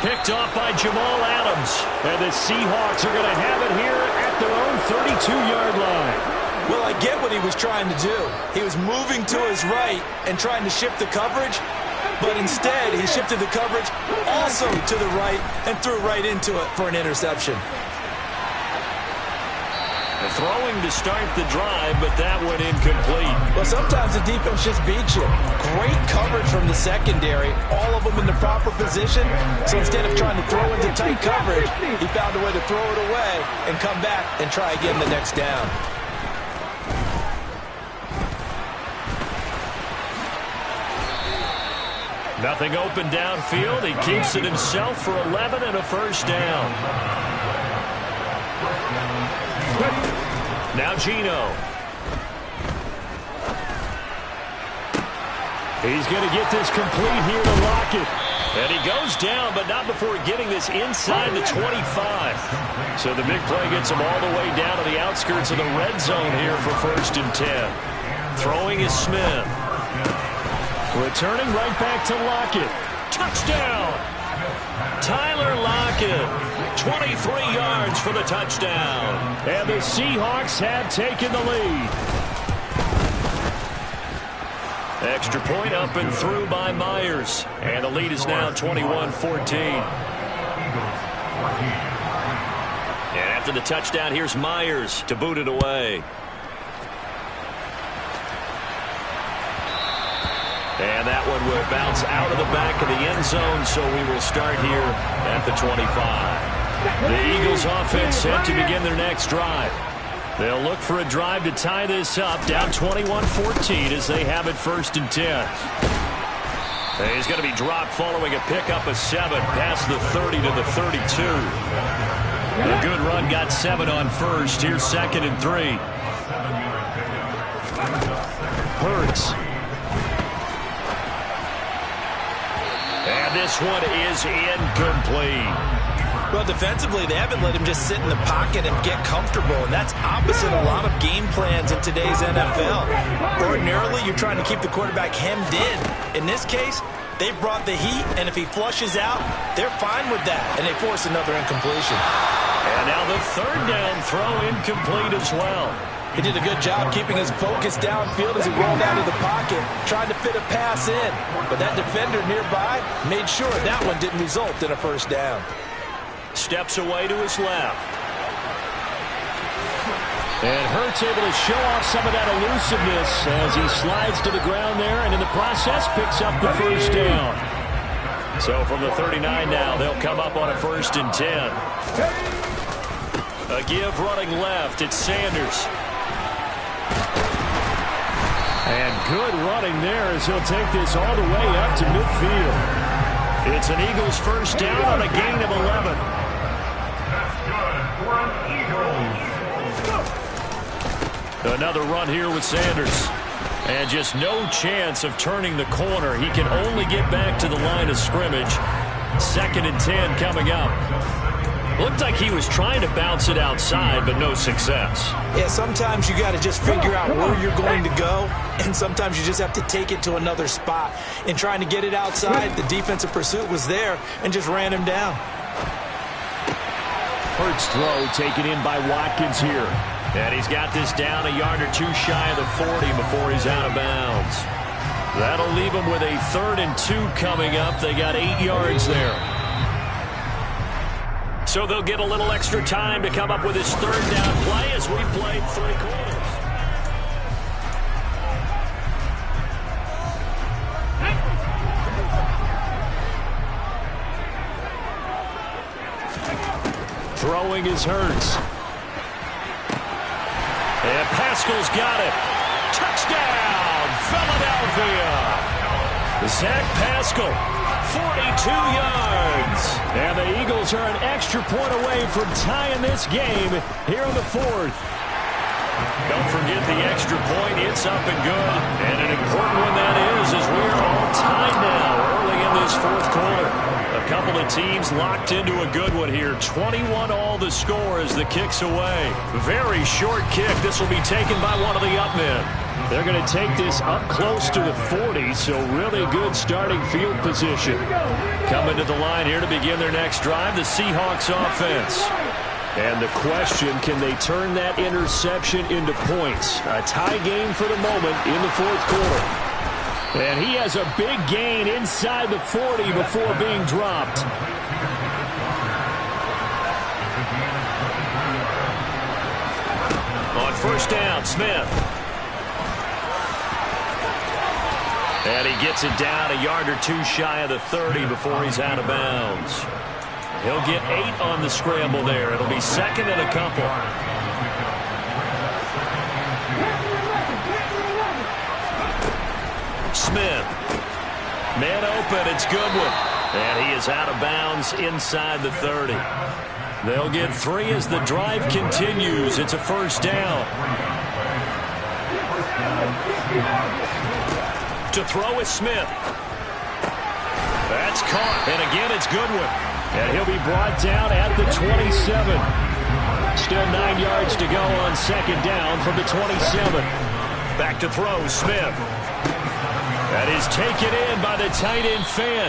Picked off by Jamal Adams. And the Seahawks are going to have it here at their own 32-yard line. Well, I get what he was trying to do. He was moving to his right and trying to shift the coverage, but instead he shifted the coverage also to the right and threw right into it for an interception. Throwing to start the drive, but that went incomplete. Well, sometimes the defense just beats you. Great coverage from the secondary, all of them in the proper position. So instead of trying to throw into tight coverage, he found a way to throw it away and come back and try again the next down. Nothing open downfield. He keeps it himself for 11 and a first down. Now Gino. He's going to get this complete here to Lockett. And he goes down, but not before getting this inside the 25. So the big play gets him all the way down to the outskirts of the red zone here for 1st and 10. Throwing is Smith. Returning right back to Lockett. Touchdown! Tyler Lockett, 23 yards for the touchdown. And the Seahawks have taken the lead. Extra point up and through by Myers. And the lead is now 21-14. And after the touchdown, here's Myers to boot it away. And that one will bounce out of the back of the end zone, so we will start here at the 25. The Eagles offense set to begin their next drive. They'll look for a drive to tie this up, down 21-14 as they have it 1st and 10. He's going to be dropped following a pickup of 7 past the 30 to the 32. A good run got 7 on first. Here's 2nd and 3. Hurts. And this one is incomplete. Well, defensively, they haven't let him just sit in the pocket and get comfortable, and that's opposite a lot of game plans in today's NFL. Ordinarily, you're trying to keep the quarterback hemmed in. In this case, they brought the heat, and if he flushes out, they're fine with that, and they force another incompletion. And now the 3rd down throw incomplete as well. He did a good job keeping his focus downfield as he rolled out of the pocket, trying to fit a pass in. But that defender nearby made sure that one didn't result in a 1st down. Steps away to his left. And Hurts able to show off some of that elusiveness as he slides to the ground there, and in the process picks up the 1st down. So from the 39 now, they'll come up on a 1st and 10. A give running left. It's Sanders. And good running there as he'll take this all the way up to midfield. It's an Eagles 1st down on a gain of 11. Another run here with Sanders. And just no chance of turning the corner. He can only get back to the line of scrimmage. 2nd and 10 coming up. Looked like he was trying to bounce it outside, but no success. Yeah, sometimes you got to just figure out where you're going to go, and sometimes you just have to take it to another spot. In trying to get it outside, the defensive pursuit was there and just ran him down. Hurts throw taken in by Watkins here. And he's got this down a yard or 2 shy of the 40 before he's out of bounds. That'll leave him with a 3rd and 2 coming up. They got 8 yards there. So they'll get a little extra time to come up with his 3rd down play as we played 3 quarters. Throwing is Hurts. And Pascal's got it. Touchdown, Philadelphia. Zach Pascal, 42 yards. And the Eagles are an extra point away from tying this game here in the 4th. Don't forget the extra point. It's up and good. And an important one that is, as we are all tied now early in this 4th quarter. A couple of teams locked into a good one here. 21 all the score as the kick's away. Very short kick. This will be taken by one of the up men. They're going to take this up close to the 40, so really good starting field position. Coming to the line here to begin their next drive, the Seahawks offense. And the question, can they turn that interception into points? A tie game for the moment in the 4th quarter. And he has a big gain inside the 40 before being dropped. On 1st down, Smith. And he gets it down a yard or 2 shy of the 30 before he's out of bounds. He'll get 8 on the scramble there. It'll be 2nd and a couple. Smith. Man open. It's Goodwin. And he is out of bounds inside the 30. They'll get 3 as the drive continues. It's a 1st down. To throw is Smith. That's caught. And again, it's Goodwin. And he'll be brought down at the 27. Still 9 yards to go on 2nd down from the 27. Back to throw, Smith. That is taken in by the tight end Fant.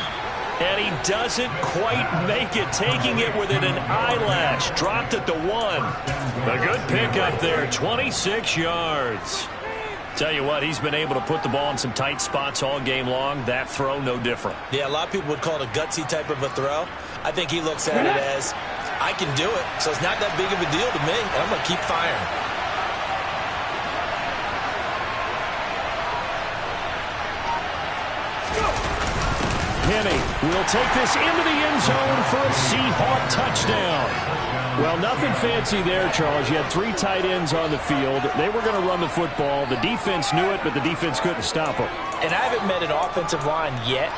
And he doesn't quite make it, taking it within an eyelash. Dropped at the 1. A good pickup there, 26 yards. Tell you what, he's been able to put the ball in some tight spots all game long. That throw, no different. Yeah, a lot of people would call it a gutsy type of a throw. I think he looks at it as, I can do it, so it's not that big of a deal to me, and I'm going to keep firing. Penny will take this into the end zone for a Seahawk touchdown. Well, nothing fancy there, Charles. You had 3 tight ends on the field. They were going to run the football. The defense knew it, but the defense couldn't stop them. And I haven't met an offensive line yet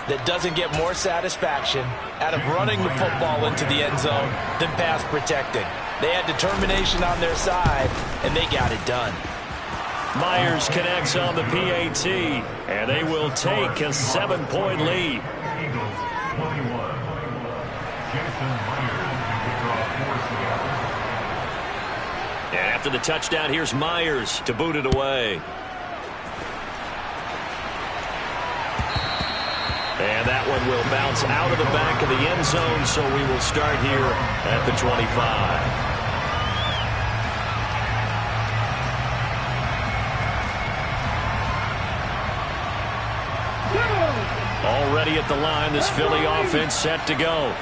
that doesn't get more satisfaction out of running the football into the end zone than pass protecting. They had determination on their side, and they got it done. Myers connects on the PAT, and they will take a 7-point lead. And after the touchdown, here's Myers to boot it away. And that one will bounce out of the back of the end zone, so we will start here at the 25. Already at the line, this Philly offense set to go.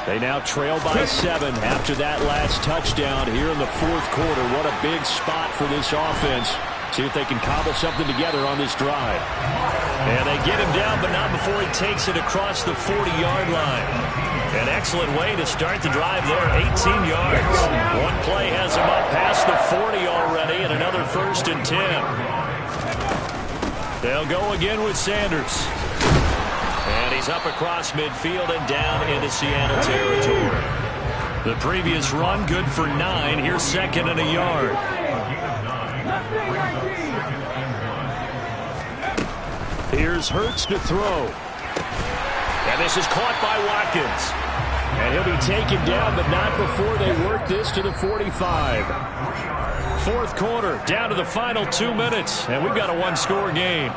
They now trail by 7 after that last touchdown here in the 4th quarter. What a big spot for this offense. See if they can cobble something together on this drive. And they get him down, but not before he takes it across the 40-yard line. An excellent way to start the drive there, 18 yards. One play has him up past the 40 already, and another 1st and 10. They'll go again with Sanders. And he's up across midfield and down into Seattle territory. The previous run, good for 9. Here's 2nd and a yard. Here's Hurts to throw. And this is caught by Watkins. And he'll be taken down, but not before they work this to the 45. 4th quarter, down to the final 2 minutes, and we've got a 1-score game.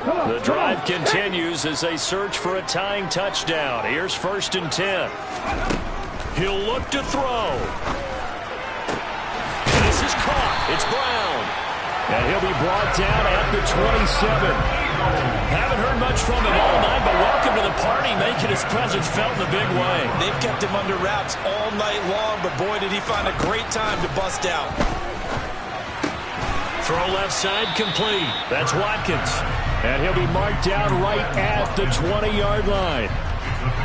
The drive continues as they search for a tying touchdown. Here's 1st and 10. He'll look to throw. This is caught. It's Brown. And he'll be brought down at the 27. Haven't heard much from him all night, but welcome to the party, making his presence felt in a big way. They've kept him under wraps all night long, but boy, did he find a great time to bust out. Throw left side complete. That's Watkins. And he'll be marked down right at the 20-yard line.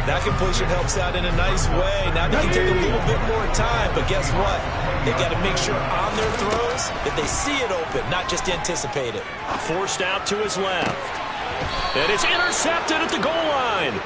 That completion helps out in a nice way. Now they can take a little bit more time, but guess what? They've got to make sure on their throws that they see it open, not just anticipate it. Forced out to his left. And it's intercepted at the goal line.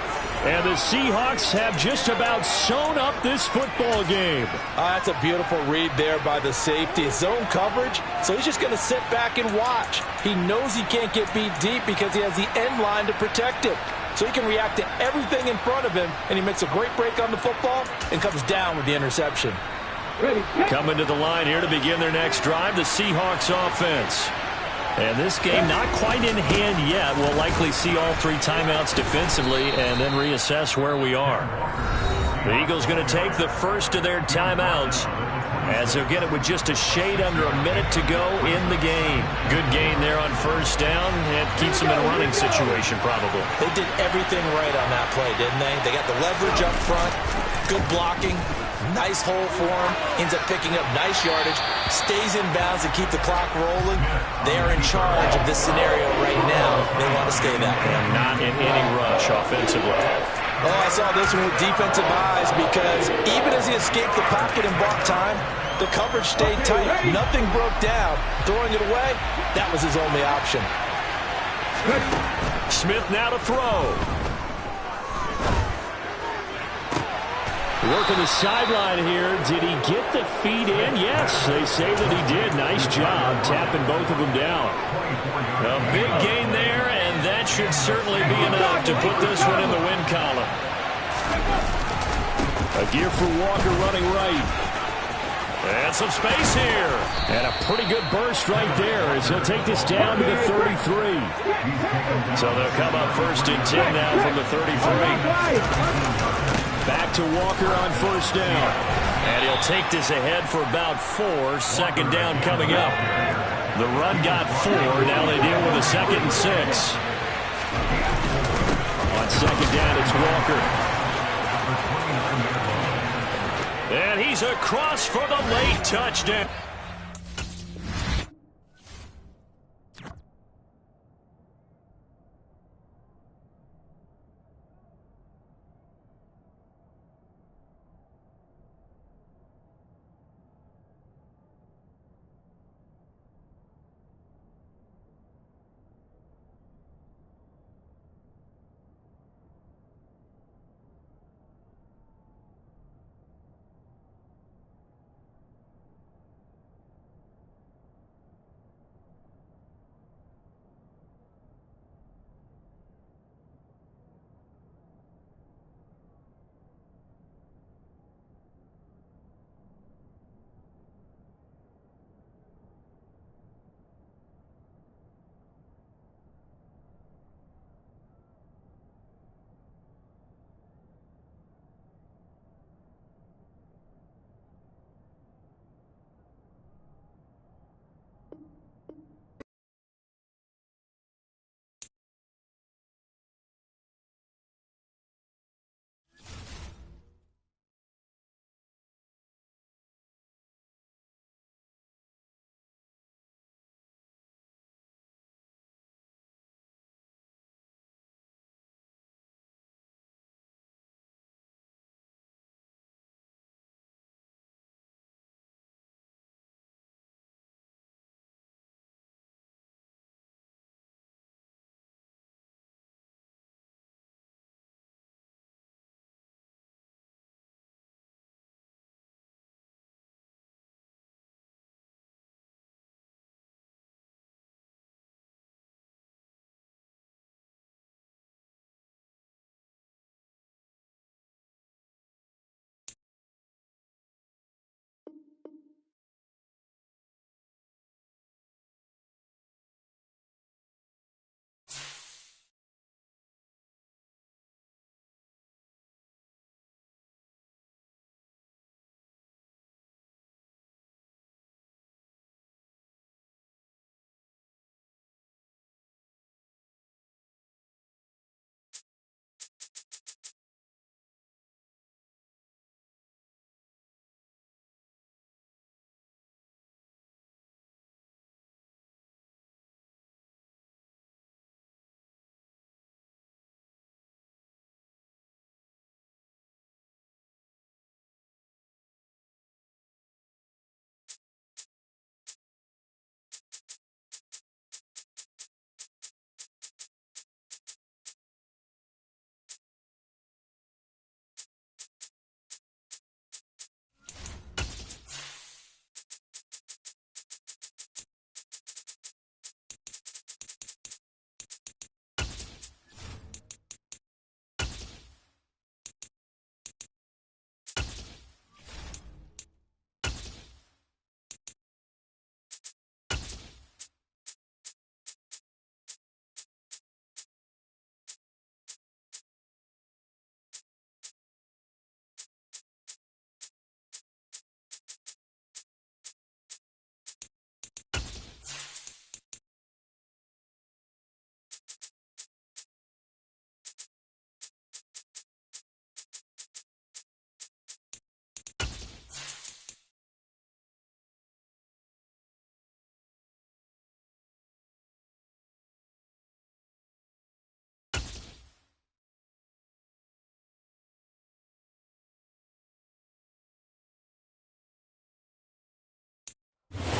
And the Seahawks have just about sewn up this football game. That's a beautiful read there by the safety. Zone coverage, so he's just going to sit back and watch. He knows he can't get beat deep because he has the end line to protect it. So he can react to everything in front of him, and he makes a great break on the football and comes down with the interception. Coming to the line here to begin their next drive, the Seahawks offense. And this game not quite in hand yet. We'll likely see all 3 timeouts defensively and then reassess where we are. The Eagles going to take the first of their timeouts as they'll get it with just a shade under a minute to go in the game. Good gain there on 1st down. It keeps them in a running situation probably. They did everything right on that play, didn't they? They got the leverage up front, good blocking, nice hole for him, ends up picking up nice yardage, stays in bounds to keep the clock rolling. They are in charge of this scenario right now. They want to stay that way. And not in any rush offensively. Oh, I saw this one with defensive eyes because even as he escaped the pocket and bought time, the coverage stayed tight. Nothing broke down. Throwing it away, that was his only option. Smith now to throw. Working the sideline here. Did he get the feet in? Yes, they say that he did. Nice job tapping both of them down. A big gain there, and that should certainly be enough to put this one in the win column. A gear for Walker running right. And some space here. And a pretty good burst right there as he'll take this down to the 33. So they'll come up 1st and 10 now from the 33. Back to Walker on 1st down. And he'll take this ahead for about 4. 2nd down coming up. The run got 4. Now they deal with a 2nd and 6. On 2nd down, it's Walker. And he's across for the late touchdown.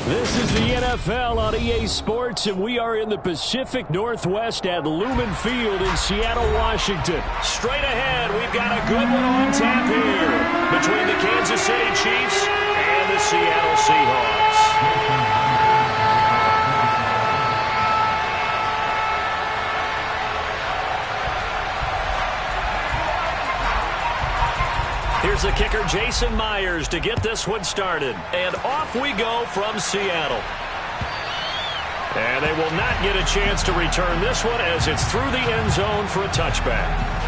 This is the NFL on EA Sports, and we are in the Pacific Northwest at Lumen Field in Seattle, Washington. Straight ahead, we've got a good one on tap here between the Kansas City Chiefs and the Seattle Seahawks. Here's the kicker, Jason Myers, to get this one started. And off we go from Seattle. And they will not get a chance to return this one as it's through the end zone for a touchback.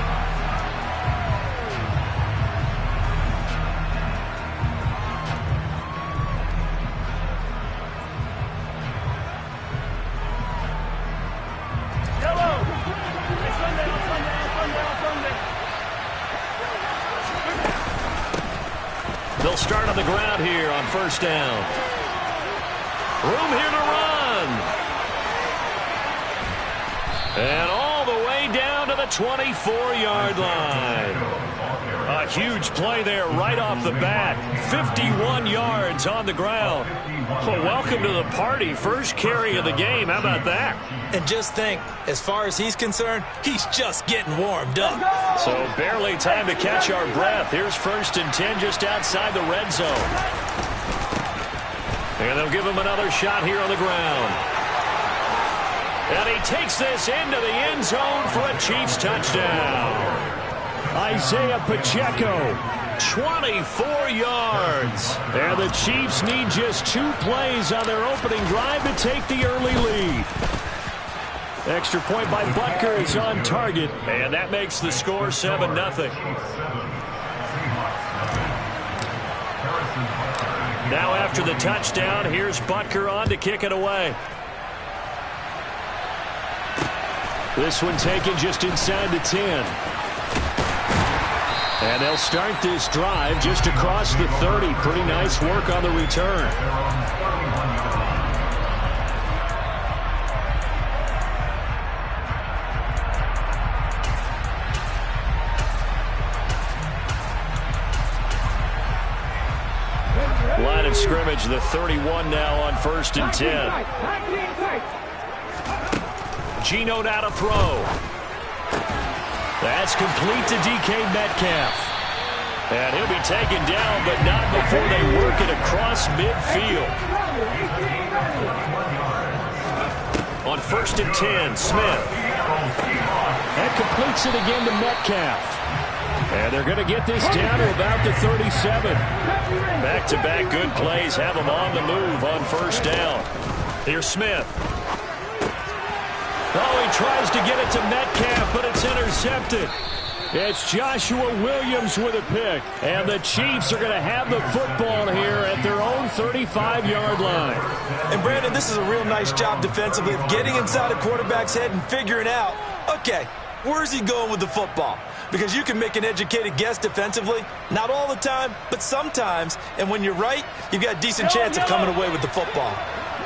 They'll start on the ground here on first down. Room here to run. And all the way down to the 24-yard line. A huge play there right off the bat. 51 yards on the ground. Well, welcome to the party. First carry of the game. How about that? And just think, as far as he's concerned, he's just getting warmed up. So barely time to catch our breath. Here's 1st and 10 just outside the red zone. And they'll give him another shot here on the ground. And he takes this into the end zone for a Chiefs touchdown. Isaiah Pacheco. 24 yards. And the Chiefs need just 2 plays on their opening drive to take the early lead. Extra point by Butker is on target. And that makes the score 7-0. Now after the touchdown, here's Butker on to kick it away. This one taken just inside the 10. And they'll start this drive just across the 30. Pretty nice work on the return. Line of scrimmage, the 31 now on 1st and 10. Gino now to throw. That's complete to DK Metcalf. And he'll be taken down, but not before they work it across midfield. On 1st and 10, Smith. That completes it again to Metcalf. And they're going to get this down to about the 37. Back-to-back good plays have them on the move on 1st down. Here's Smith. Oh, he tries to get it to Metcalf, but it's intercepted. It's Joshua Williams with a pick. And the Chiefs are going to have the football here at their own 35-yard line. And, Brandon, this is a real nice job defensively of getting inside a quarterback's head and figuring out, okay, where's he going with the football? Because you can make an educated guess defensively, not all the time, but sometimes. And when you're right, you've got a decent chance of coming away with the football.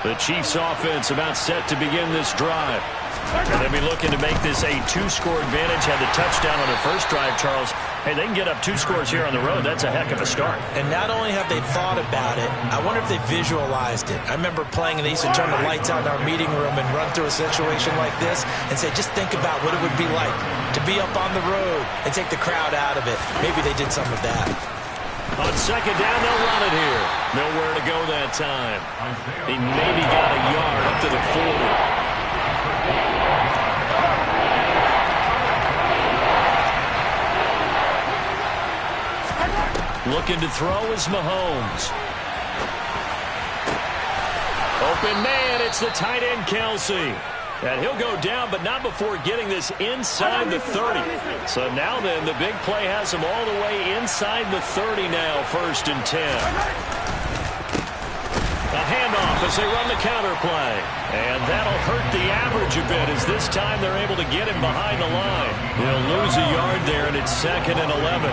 The Chiefs offense about set to begin this drive. And they'll be looking to make this a 2-score advantage. Had the touchdown on their first drive, Charles. Hey, they can get up 2 scores here on the road. That's a heck of a start. And not only have they thought about it, I wonder if they visualized it. I remember playing and they used to turn the lights out in our meeting room and run through a situation like this and say, just think about what it would be like to be up on the road and take the crowd out of it. Maybe they did some of that. On 2nd down, they'll run it here. Nowhere to go that time. He maybe got a yard up to the 40. Looking to throw is Mahomes. Open man, it's the tight end, Kelsey. And he'll go down, but not before getting this inside the 30. So now then, the big play has him all the way inside the 30 now, 1st and 10. A handoff as they run the counter play. And that'll hurt the average a bit as this time they're able to get him behind the line. He'll lose a yard there, and it's 2nd and 11.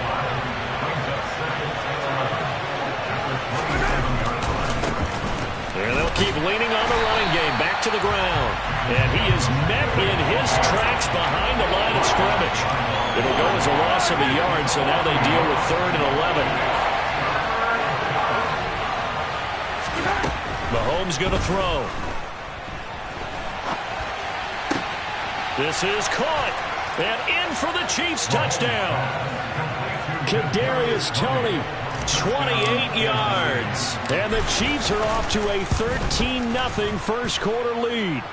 And they'll keep leaning on the running game. Back to the ground. And he is met in his tracks behind the line of scrimmage. It'll go as a loss of a yard, so now they deal with 3rd and 11. Mahomes going to throw. This is caught. And in for the Chiefs touchdown. Kadarius Toney. 28 yards. And the Chiefs are off to a 13-0 first quarter lead.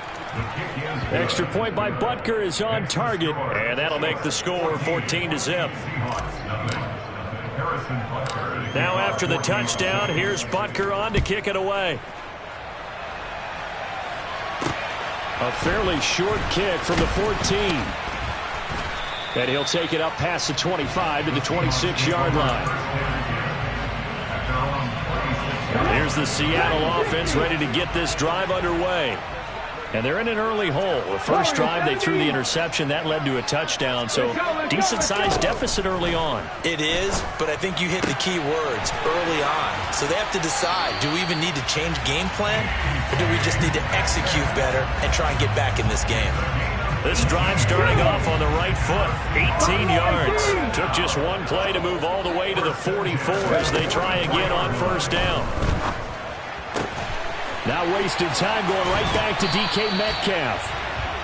Extra point by Butker is on target. And that'll make the score 14-0. Now after the touchdown, here's Butker on to kick it away. A fairly short kick from the 14. And he'll take it up past the 25 to the 26-yard line. Here's the Seattle offense ready to get this drive underway. And they're in an early hole. The first drive, they threw the interception. That led to a touchdown. So decent-sized deficit early on. It is, but I think you hit the key words, early on. So they have to decide, do we even need to change game plan? Or do we just need to execute better and try and get back in this game? This drive starting off on the right foot. 18 yards. Took just one play to move all the way to the 44 as they try again on first down. Now wasted time going right back to DK Metcalf.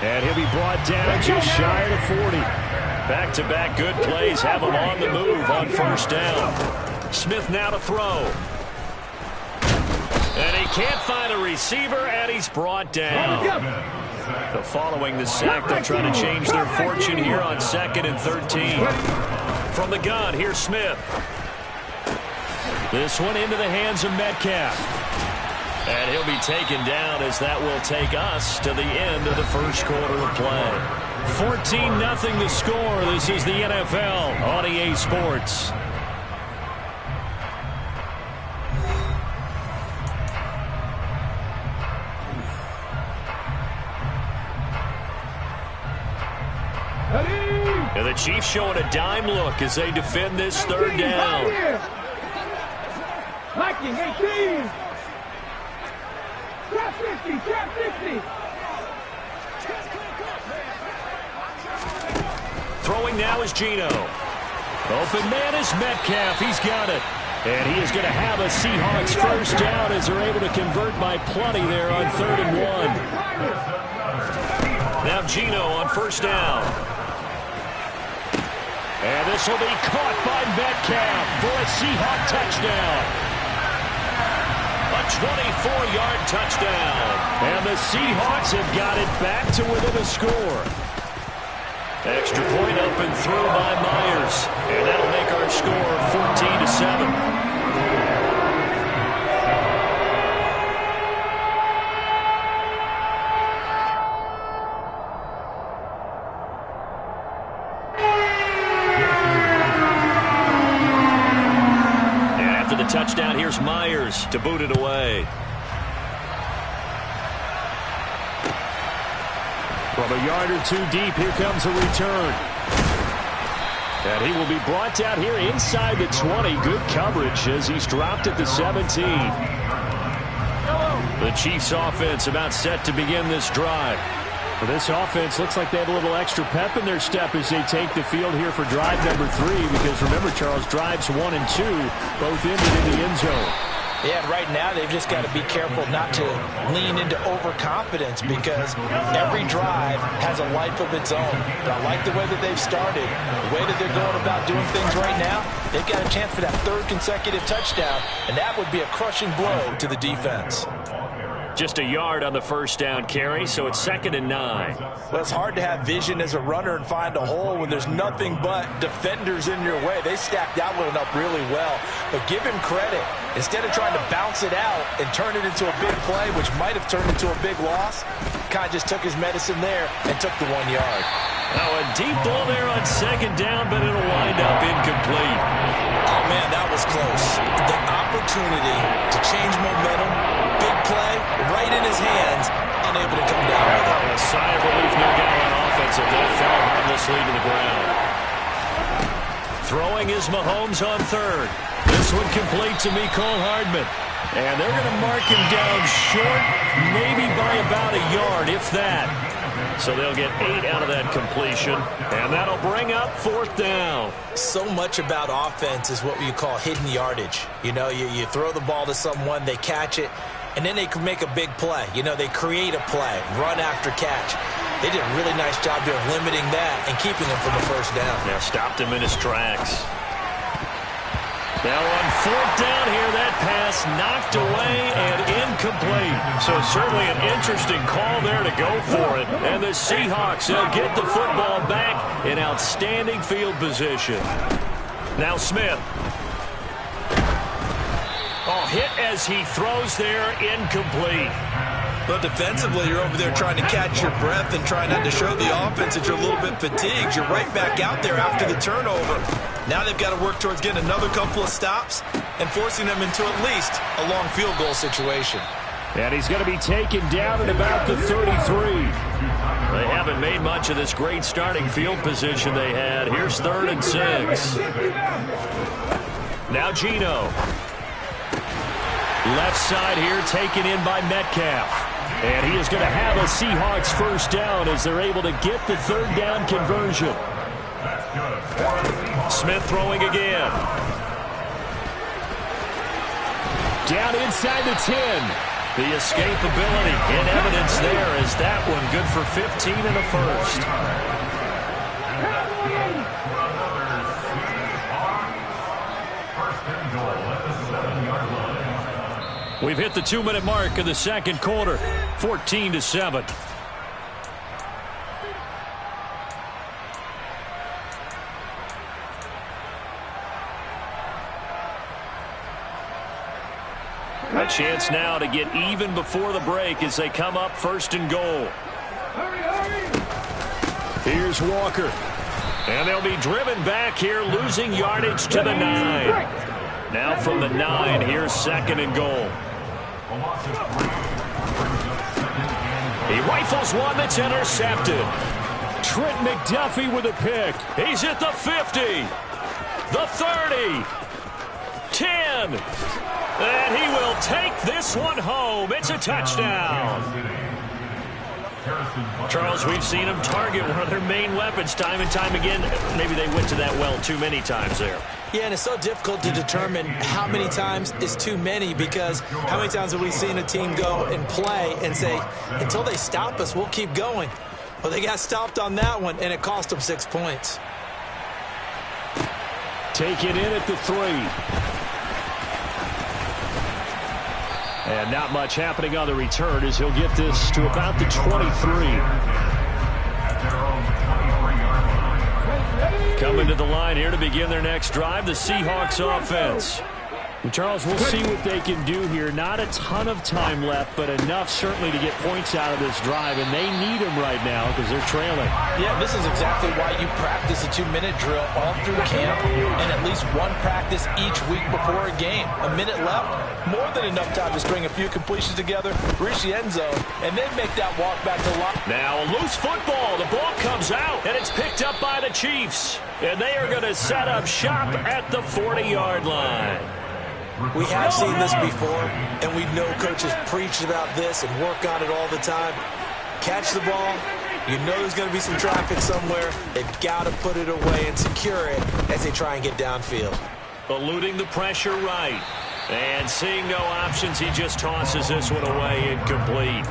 And he'll be brought down just shy of the 40. Back-to-back good plays have him on the move on first down. Smith now to throw. And he can't find a receiver, and he's brought down. So following the sack, they'll try to change their fortune here on 2nd and 13. From the gun, here's Smith. This one into the hands of Metcalf. And he'll be taken down as that will take us to the end of the first quarter of play. 14-0 the score. This is the NFL on EA Sports. And the Chiefs showing a dime look as they defend this third down. Liking 18. Trap 50, trap 50. Throwing now is Geno. Open man is Metcalf. He's got it. And he is going to have a Seahawks first down as they're able to convert by plenty there on 3rd and 1. Now Geno on first down. And this will be caught by Metcalf for a Seahawk touchdown. A 24-yard touchdown. And the Seahawks have got it back to within a score. Extra point up and through by Myers. And that'll make our score 14-7. Touchdown, here's Myers to boot it away. From a yard or two deep, here comes a return. And he will be brought down here inside the 20. Good coverage as he's dropped at the 17. The Chiefs offense about set to begin this drive. Well, this offense looks like they have a little extra pep in their step as they take the field here for drive number 3. Because remember, Charles, drives 1 and 2 both ended in the end zone. Yeah, right now they've just got to be careful not to lean into overconfidence because every drive has a life of its own. But I like the way that they've started, the way that they're going about doing things right now. They've got a chance for that 3rd consecutive touchdown, and that would be a crushing blow to the defense. Just a yard on the first down carry, so it's 2nd and 9. Well, it's hard to have vision as a runner and find a hole when there's nothing but defenders in your way. They stacked that one up really well. But give him credit. Instead of trying to bounce it out and turn it into a big play, which might have turned into a big loss, kind of just took his medicine there and took the 1 yard. Now a deep ball there on 2nd down, but it'll wind up incomplete. Oh, man, that was close. The opportunity to change momentum, big play, right in his hands, unable to come down with it. A sigh of relief no doubt on offense as that fell harmlessly to the ground. Throwing is Mahomes on 3rd. This one complete to Mecole Hardman. And they're going to mark him down short, maybe by about a yard, if that. So they'll get 8 out of that completion, and that'll bring up 4th down. So much about offense is what you call hidden yardage. You know, you throw the ball to someone, they catch it, and then they can make a big play. You know, they create a play, run after catch. They did a really nice job there of limiting that and keeping him from the first down. Yeah, stopped him in his tracks. Now on 4th down here, that pass knocked away and incomplete. So certainly an interesting call there to go for it. And the Seahawks, they'll get the football back in outstanding field position. Now Smith. Oh, hit as he throws there, incomplete. But defensively, you're over there trying to catch your breath and trying not to show the offense that you're a little bit fatigued. You're right back out there after the turnover. Now they've got to work towards getting another couple of stops and forcing them into at least a long field goal situation. And he's going to be taken down at about the 33. They haven't made much of this great starting field position they had. Here's 3rd and 6. Now Gino. Left side here taken in by Metcalf. And he is going to have a Seahawks first down as they're able to get the 3rd down conversion. Smith throwing again. Down inside the 10. The escapability in evidence there as that one good for 15 in the first. We've hit the 2-minute mark of the second quarter, 14-7. A chance now to get even before the break as they come up 1st and goal. Here's Walker. And they'll be driven back here, losing yardage to the 9. Now from the 9, here's 2nd and goal. He rifles one that's intercepted. Trent McDuffie with a pick. He's at the 50. The 30. 10. And he will take this one home. It's a touchdown. Charles, we've seen him target one of their main weapons time and time again. Maybe they went to that well too many times there. Yeah, and it's so difficult to determine how many times is too many, because how many times have we seen a team go and play and say, until they stop us, we'll keep going. Well, they got stopped on that one, and it cost them 6 points. Take it in at the 3. And not much happening on the return as he'll get this to about the 23. Coming to the line here to begin their next drive, the Seahawks offense. Well, Charles, we'll see what they can do here. Not a ton of time left, but enough certainly to get points out of this drive, and they need them right now because they're trailing. Yeah, this is exactly why you practice a 2-minute drill all through camp and at least one practice each week before a game. A minute left, more than enough time to string a few completions together, reach the end zone, and then make that walk back to line. Now a loose football. The ball comes out, and it's picked up by the Chiefs. And they are going to set up shop at the 40-yard line. We have seen this before, and we know coaches preach about this and work on it all the time. Catch the ball. You know there's going to be some traffic somewhere. They've got to put it away and secure it as they try and get downfield. Eluding the pressure right. And seeing no options, he just tosses this one away, incomplete.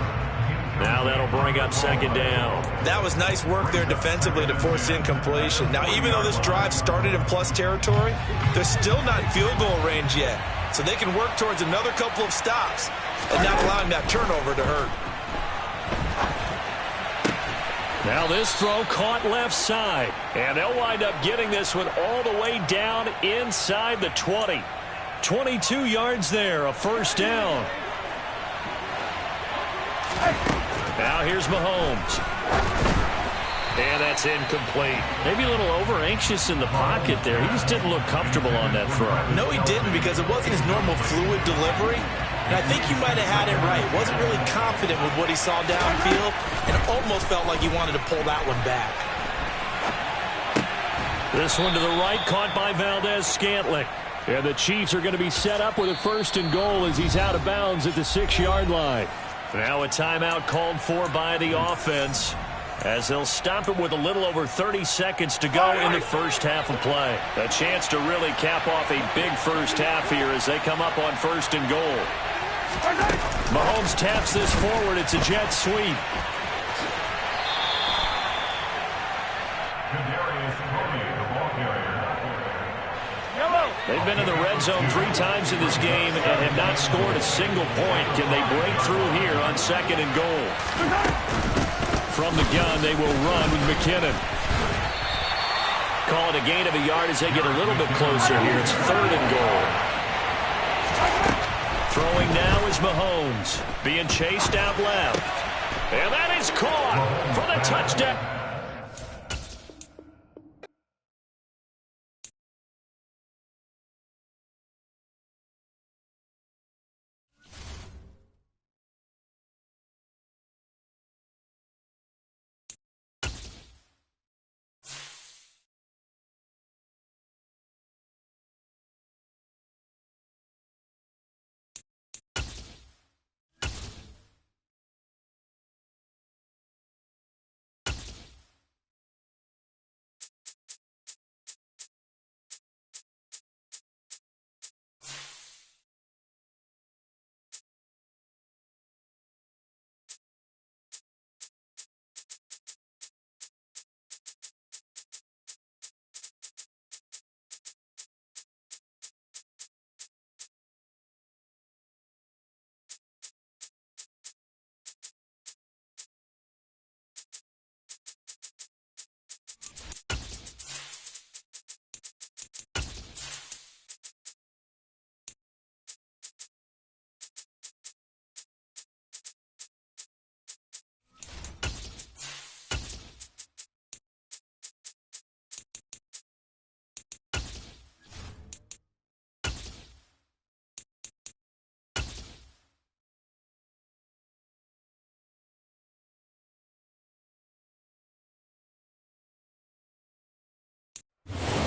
Now that'll bring up 2nd down. That was nice work there defensively to force incompletion. Now, even though this drive started in plus territory, they're still not in field goal range yet. So they can work towards another couple of stops and not allowing that turnover to hurt. Now this throw caught left side. And they'll wind up getting this one all the way down inside the 20. 22 yards there, a 1st down. Now here's Mahomes. And that's incomplete. Maybe a little over-anxious in the pocket there. He just didn't look comfortable on that throw. No, he didn't, because it wasn't his normal fluid delivery. And I think you might have had it right. Wasn't really confident with what he saw downfield, and almost felt like he wanted to pull that one back. This one to the right, caught by Valdez-Scantling. And the Chiefs are going to be set up with a 1st and goal as he's out of bounds at the 6-yard line. Now a timeout called for by the offense, as they'll stop it with a little over 30 seconds to go in the first half of play. A chance to really cap off a big first half here as they come up on 1st and goal. Mahomes taps this forward. It's a jet sweep. They've been in the red zone 3 times in this game and have not scored a single point. Can they break through here on 2nd and goal? From the gun, they will run with McKinnon. Call it a gain of a yard as they get a little bit closer here. It's 3rd and goal. Throwing now is Mahomes, being chased out left. And that is caught for the touchdown.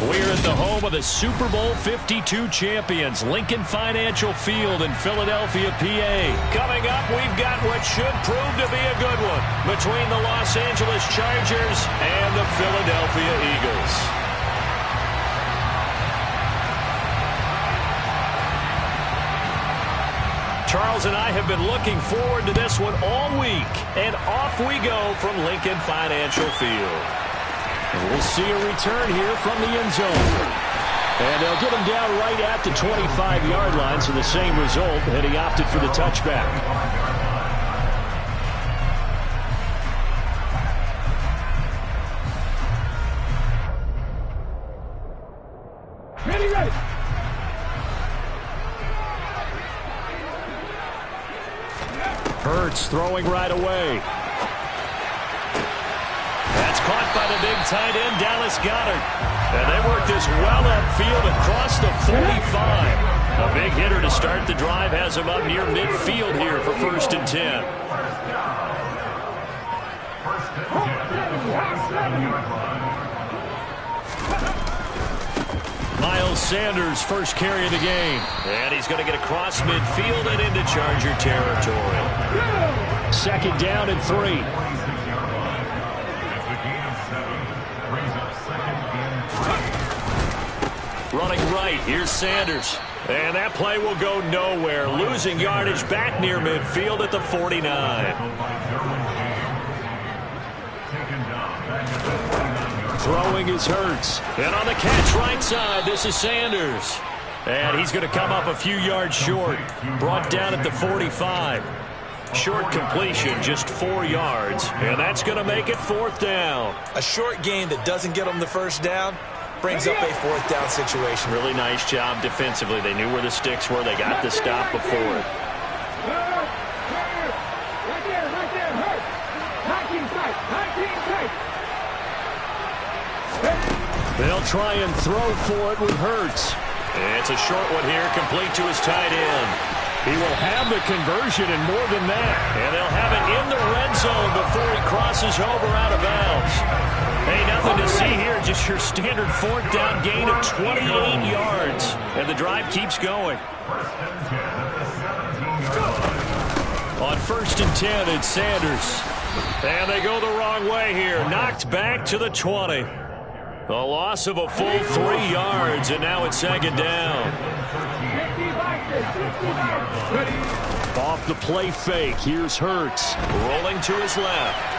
We're at the home of the Super Bowl 52 champions, Lincoln Financial Field in Philadelphia, PA. Coming up, we've got what should prove to be a good one between the Los Angeles Chargers and the Philadelphia Eagles. Charles and I have been looking forward to this one all week, and off we go from Lincoln Financial Field. And we'll see a return here from the end zone. And they'll get him down right at the 25-yard line, so the same result, and he opted for the touchback. Ready. Hurts throwing right away. Caught by the big tight end, Dallas Goedert. And they work this well upfield across the 45. A big hitter to start the drive has him up near midfield here for 1st and 10. Miles Sanders, first carry of the game. And he's going to get across midfield and into Charger territory. 2nd down and 3. Running right, here's Sanders. And that play will go nowhere. Losing yardage back near midfield at the 49. Throwing is Hurts. And on the catch right side, this is Sanders. And he's going to come up a few yards short. Brought down at the 45. Short completion, just 4 yards. And that's going to make it 4th down. A short gain that doesn't get them the first down brings up a 4th down situation. Really nice job defensively. They knew where the sticks were. They got the stop before it. Right there, hurt. High team tight. They'll try and throw for it with Hurts. It's a short one here, complete to his tight end. He will have the conversion and more than that. And they'll have it in the red zone before he crosses over out of bounds. Hey, nothing to see here, just your standard 4th down gain of 28 yards. And the drive keeps going. On 1st and 10, it's Sanders. And they go the wrong way here. Knocked back to the 20. A loss of a full 3 yards, and now it's 2nd down. Off the play fake, here's Hurts. Rolling to his left.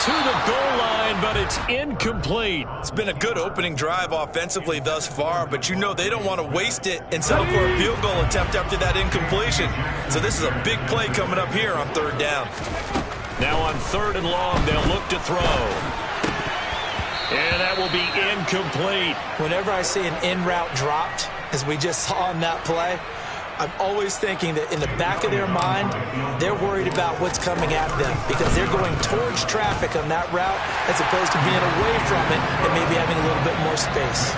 To the goal line, but it's incomplete. It's been a good opening drive offensively thus far, but you know they don't want to waste it and settle for a field goal attempt after that incompletion. So this is a big play coming up here on 3rd down. Now on 3rd and long, they'll look to throw. And that will be incomplete. Whenever I see an in route dropped, as we just saw on that play, I'm always thinking that in the back of their mind, they're worried about what's coming at them because they're going towards traffic on that route as opposed to being away from it and maybe having a little bit more space.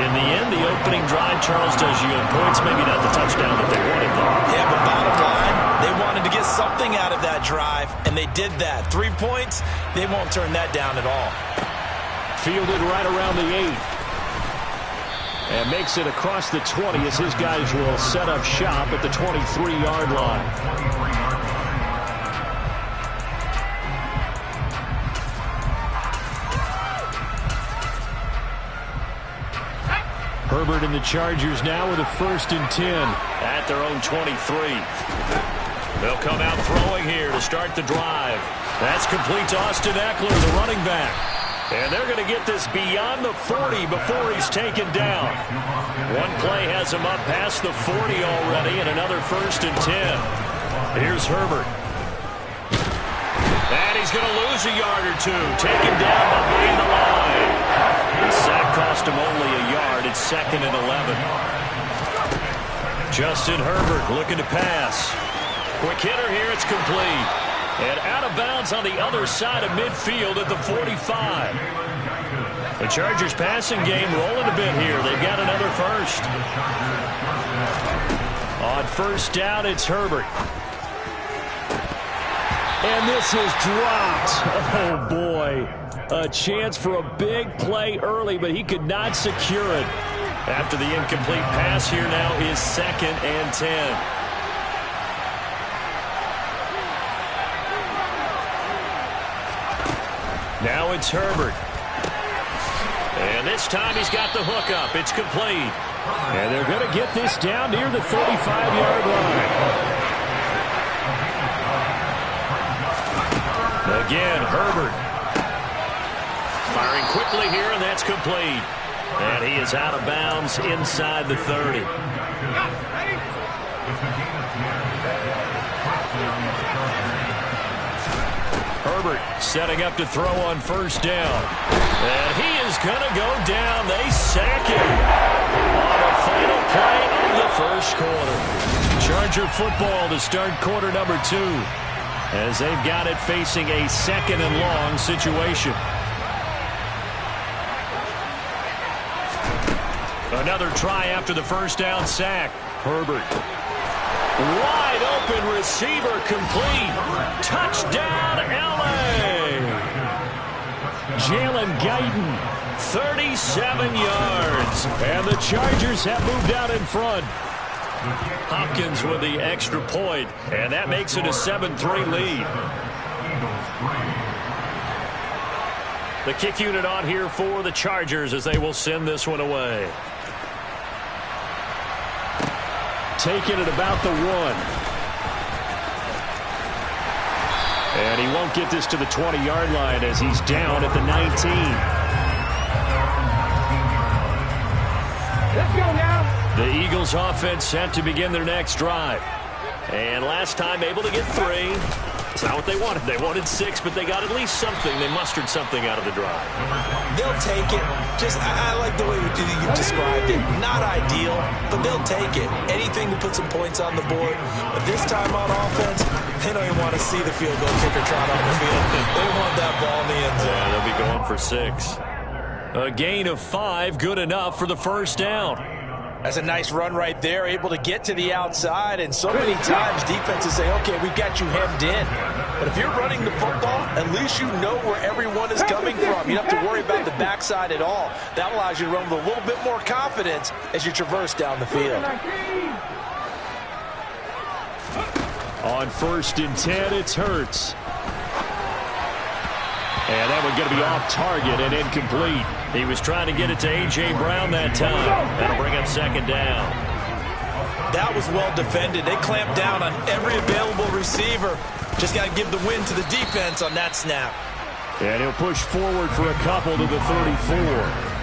In the end, the opening drive, Charles, does you in points, maybe not the touchdown that they wanted, though. Yeah, but bottom line, they wanted to get something out of that drive, and they did that. 3 points, they won't turn that down at all. Fielded right around the 8. And makes it across the 20 as his guys will set up shop at the 23-yard line. Herbert and the Chargers now with a 1st and 10. At their own 23. They'll come out throwing here to start the drive. That's complete to Austin Eckler, the running back. And they're going to get this beyond the 40 before he's taken down. One play has him up past the 40 already, and another 1st and 10. Here's Herbert. And he's going to lose a yard or two. Taken down behind the line. The sack cost him only a yard. It's 2nd and 11. Justin Herbert looking to pass. Quick hitter here. It's complete. And out of bounds on the other side of midfield at the 45. The Chargers passing game rolling a bit here. They've got another 1st. On 1st down, it's Herbert. And this is dropped. Oh, boy. A chance for a big play early, but he could not secure it. After the incomplete pass, here now is 2nd and 10. Now it's Herbert. And this time he's got the hook up. It's complete. And they're going to get this down near the 35-yard line. Again, Herbert. Firing quickly here, and that's complete. And he is out of bounds inside the 30. Herbert setting up to throw on 1st down. And he is going to go down. They sack him on the final play of the 1st quarter. Charger football to start quarter number 2. As they've got it facing a 2nd and long situation. Another try after the 1st down sack. Herbert. Wide open receiver complete. Touchdown, L.A. Jalen Guyton. 37 yards. And the Chargers have moved out in front. Hopkins with the extra point, and that makes it a 7-3 lead. The kick unit on here for the Chargers as they will send this one away. Taking it about the 1. And he won't get this to the 20-yard line as he's down at the 19. Let's go now. The Eagles offense set to begin their next drive. And last time able to get 3. It's not what they wanted. They wanted 6, but they got at least something. They mustered something out of the drive. They'll take it. I like the way you described it. Not ideal, but they'll take it. Anything to put some points on the board. But this time on offense, they don't even want to see the field goal kicker trot on the field. They want that ball in the end zone. Yeah, they'll be going for 6. A gain of 5, good enough for the 1st down. That's a nice run right there, able to get to the outside, and so many times defenses say, okay, we've got you hemmed in. But if you're running the football, at least you know where everyone is coming from. You don't have to worry about the backside at all. That allows you to run with a little bit more confidence as you traverse down the field. On 1st and 10, it's Hurts. And that one going to be off target and incomplete. He was trying to get it to A.J. Brown that time. That'll bring up 2nd down. That was well defended. They clamped down on every available receiver. Just got to give the win to the defense on that snap. And he'll push forward for a couple to the 34.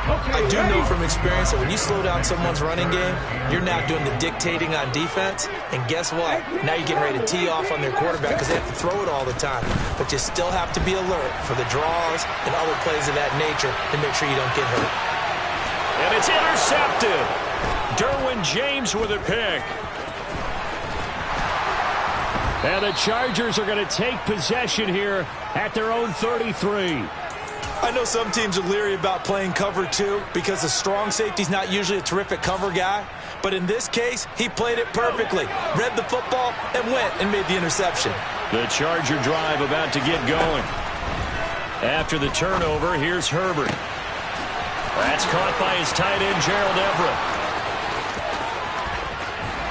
I do know from experience that when you slow down someone's running game, you're now doing the dictating on defense. And guess what? Now you're getting ready to tee off on their quarterback because they have to throw it all the time. But you still have to be alert for the draws and other plays of that nature to make sure you don't get hurt. And it's intercepted. Derwin James with a pick. And the Chargers are going to take possession here at their own 33. I know some teams are leery about playing cover 2 because the strong safety's not usually a terrific cover guy. But in this case, he played it perfectly. Read the football and went and made the interception. The Charger drive about to get going. After the turnover, here's Herbert. That's caught by his tight end, Gerald Everett.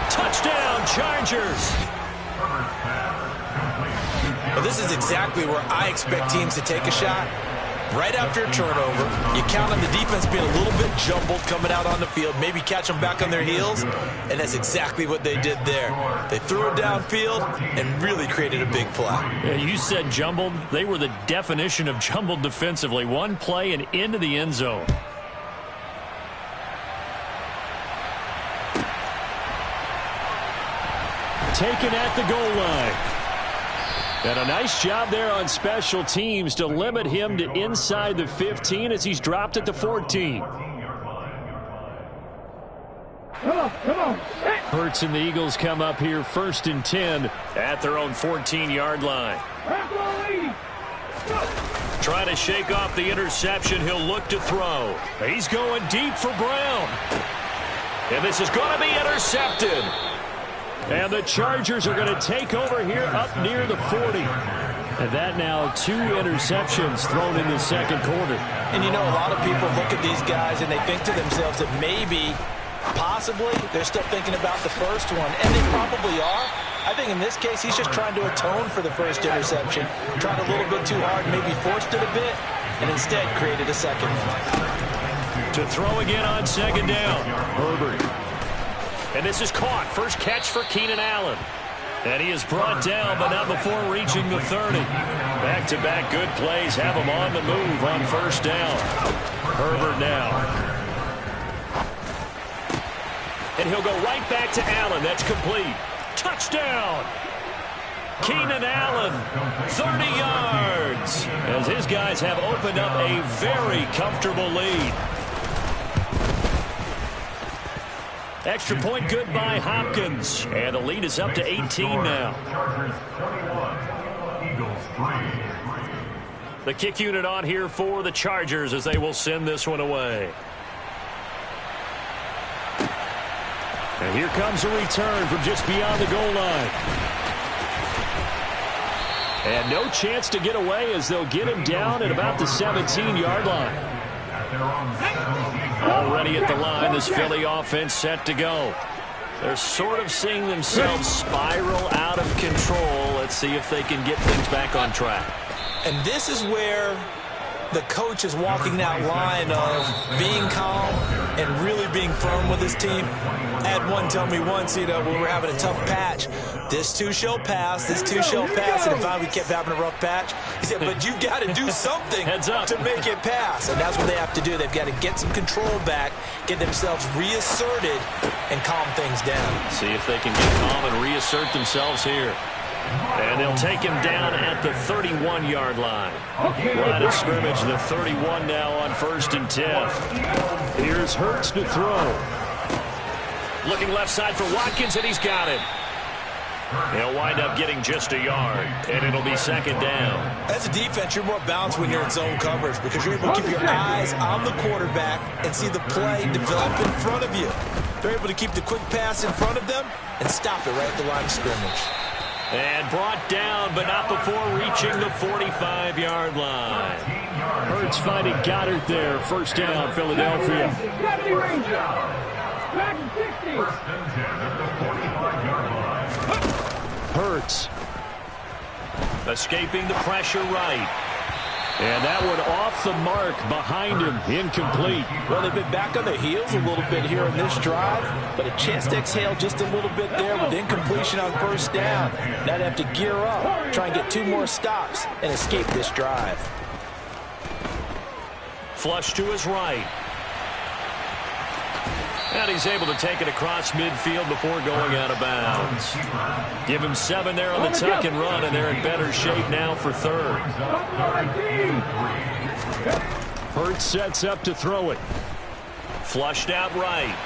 Touchdown, Chargers. Well, this is exactly where I expect teams to take a shot. Right after a turnover, you count on the defense being a little bit jumbled coming out on the field, maybe catch them back on their heels, and that's exactly what they did there. They threw it downfield and really created a big play. Yeah, you said jumbled. They were the definition of jumbled defensively. One play and into the end zone. Taken at the goal line. And a nice job there on special teams to limit him to inside the 15 as he's dropped at the 14. Come on. Hurts and the Eagles come up here 1st and 10 at their own 14-yard line. Trying to shake off the interception. He'll look to throw. He's going deep for Brown. And this is going to be intercepted. And the Chargers are going to take over here up near the 40. And that now 2 interceptions thrown in the second quarter. And you know, a lot of people look at these guys and they think to themselves that maybe, possibly, they're still thinking about the first one. And they probably are. I think in this case, he's just trying to atone for the first interception. Tried a little bit too hard, maybe forced it a bit, and instead created a second one. To throw again on second down. Herbert. And this is caught. First catch for Keenan Allen. And he is brought down, but not before reaching the 30. Back-to-back good plays have him on the move on first down. Herbert now. And he'll go right back to Allen. That's complete. Touchdown! Keenan Allen, 30 yards. As his guys have opened up a very comfortable lead. Extra point good by Hopkins. And the lead is up to 18 now. The kick unit on here for the Chargers as they will send this one away. And here comes a return from just beyond the goal line. And no chance to get away as they'll get him down at about the 17-yard line. Already at the line, this Philly offense set to go. They're sort of seeing themselves spiral out of control. Let's see if they can get things back on track. And this is where the coach is walking that line of being calm and really being firm with his team. I had one tell me once, when we were having a tough patch, this too shall pass, this too shall pass, and finally we kept having a rough patch. He said, but you got to do something to make it pass. And that's what they have to do. They've got to get some control back, get themselves reasserted, and calm things down. See if they can get calm and reassert themselves here. And they'll take him down at the 31-yard line. Line of scrimmage, the 31 now on 1st and 10. Here's Hurts to throw. Looking left side for Watkins, and he's got it. He'll wind up getting just a yard, and it'll be second down. As a defense, you're more balanced when you're in zone coverage because you're able to keep your eyes on the quarterback and see the play develop in front of you. They're able to keep the quick pass in front of them and stop it right at the line of scrimmage. And brought down, but not before reaching the 45-yard line. Hurts finding Goddard there. First down, Philadelphia. Deputy Ranger. Back 60. Hurts. Escaping the pressure right. And that one off the mark behind him. Incomplete. Well, they've been back on their heels a little bit here in this drive, but a chance to exhale just a little bit there with incompletion on first down. Now they have to gear up, try and get 2 more stops, and escape this drive. Flush to his right. And he's able to take it across midfield before going out of bounds. Give him 7 there on the tuck and run, and they're in better shape now for third. Hurts sets up to throw it. Flushed out right.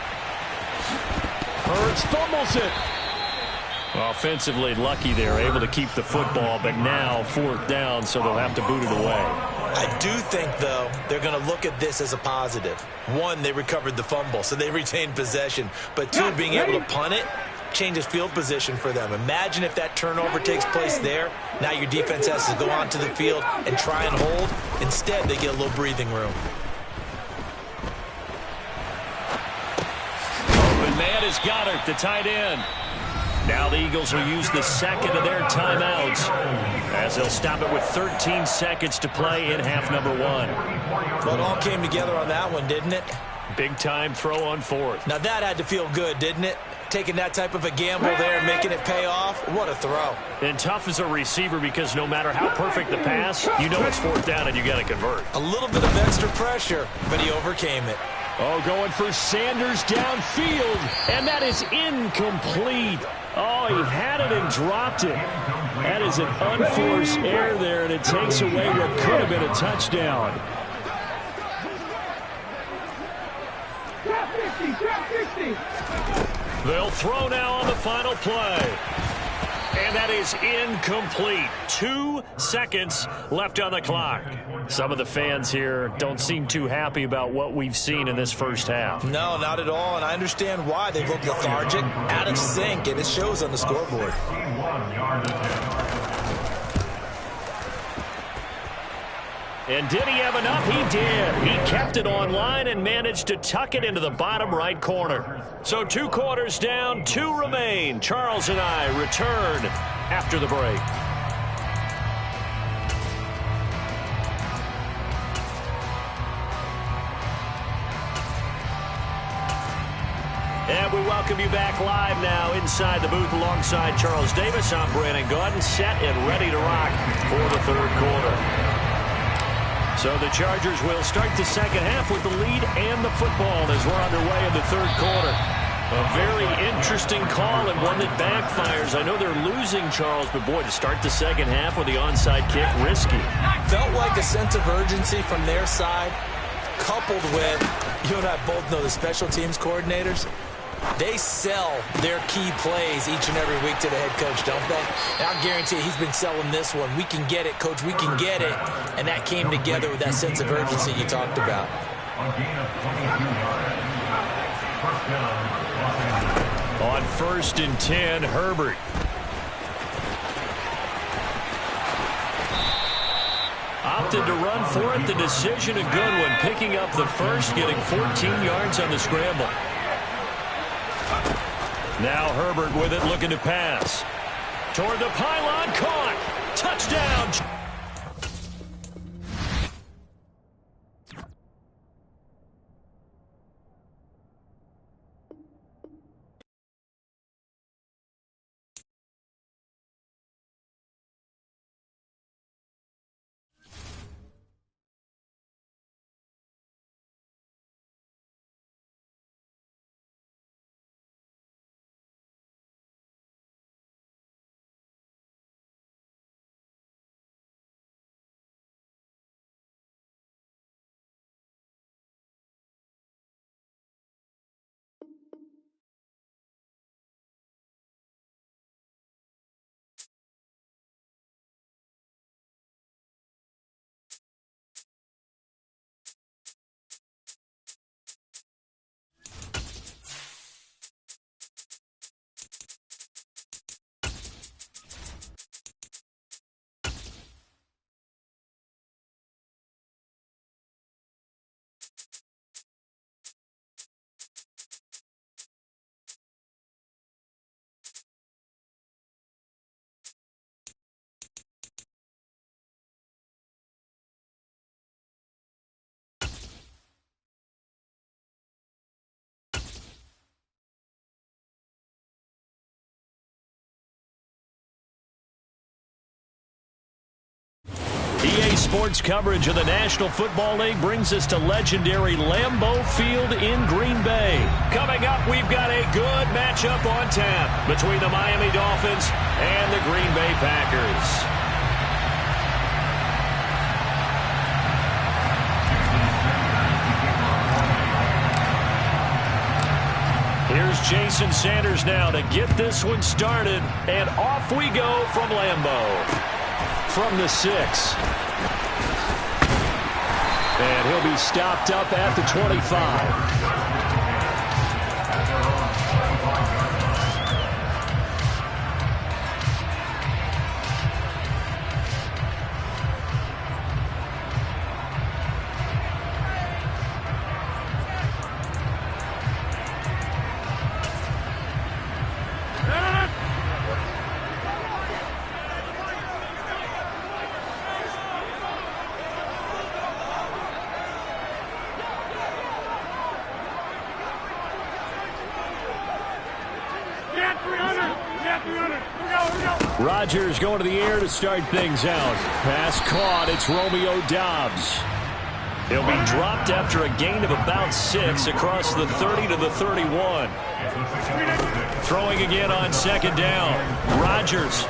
Hurts fumbles it. Offensively lucky they're able to keep the football, but now fourth down, so they'll have to boot it away. I do think, though, they're going to look at this as a positive. One, they recovered the fumble, so they retained possession. But two, being able to punt it changes field position for them. Imagine if that turnover takes place there. Now your defense has to go onto the field and try and hold. Instead, they get a little breathing room. Open man is Goddard, the tight end. Now the Eagles will use the second of their timeouts as they'll stop it with 13 seconds to play in half number one. Well, it all came together on that one, didn't it? Big time throw on fourth. Now that had to feel good, didn't it? Taking that type of a gamble there and making it pay off. What a throw. And tough as a receiver because no matter how perfect the pass, you know it's fourth down and you got to convert. A little bit of extra pressure, but he overcame it. Oh, going for Sanders downfield, and that is incomplete. Oh, he had it and dropped it. That is an unforced error there, and it takes away what could have been a touchdown. Tap 50, tap 50. They'll throw now on the final play. And that is incomplete. 2 seconds left on the clock. Some of the fans here don't seem too happy about what we've seen in this first half. No, not at all, and I understand why. They've looked lethargic, out of sync, and it shows on the scoreboard. And did he have enough? He did. He kept it online and managed to tuck it into the bottom right corner. So 2 quarters down, 2 remain. Charles and I return after the break. And we welcome you back live now inside the booth alongside Charles Davis. I'm Brandon Gaudin, set and ready to rock for the third quarter. So the Chargers will start the second half with the lead and the football as we're underway in the third quarter. A very interesting call and one that backfires. I know they're losing, Charles, but boy, to start the second half with the onside kick, risky. Felt like a sense of urgency from their side, coupled with, you and I both know the special teams coordinators. They sell their key plays each and every week to the head coach, don't they? And I'll guarantee you he's been selling this one. We can get it, coach, we can get it. And that came together with that sense of urgency you talked about. On 1st and 10, Herbert. Opted to run for it. The decision a good one. Picking up the first, getting 14 yards on the scramble. Now Herbert with it, looking to pass. Toward the pylon, caught. Touchdown. EA Sports coverage of the National Football League brings us to legendary Lambeau Field in Green Bay. Coming up, we've got a good matchup on tap between the Miami Dolphins and the Green Bay Packers. Here's Here's Jason Sanders now to get this one started. And off we go from Lambeau. From the 6. And he'll be stopped up at the 25. Rodgers going to the air to start things out. Pass caught. It's Romeo Doubs. He'll be dropped after a gain of about 6 across the 30 to the 31. Throwing again on second down. Rodgers.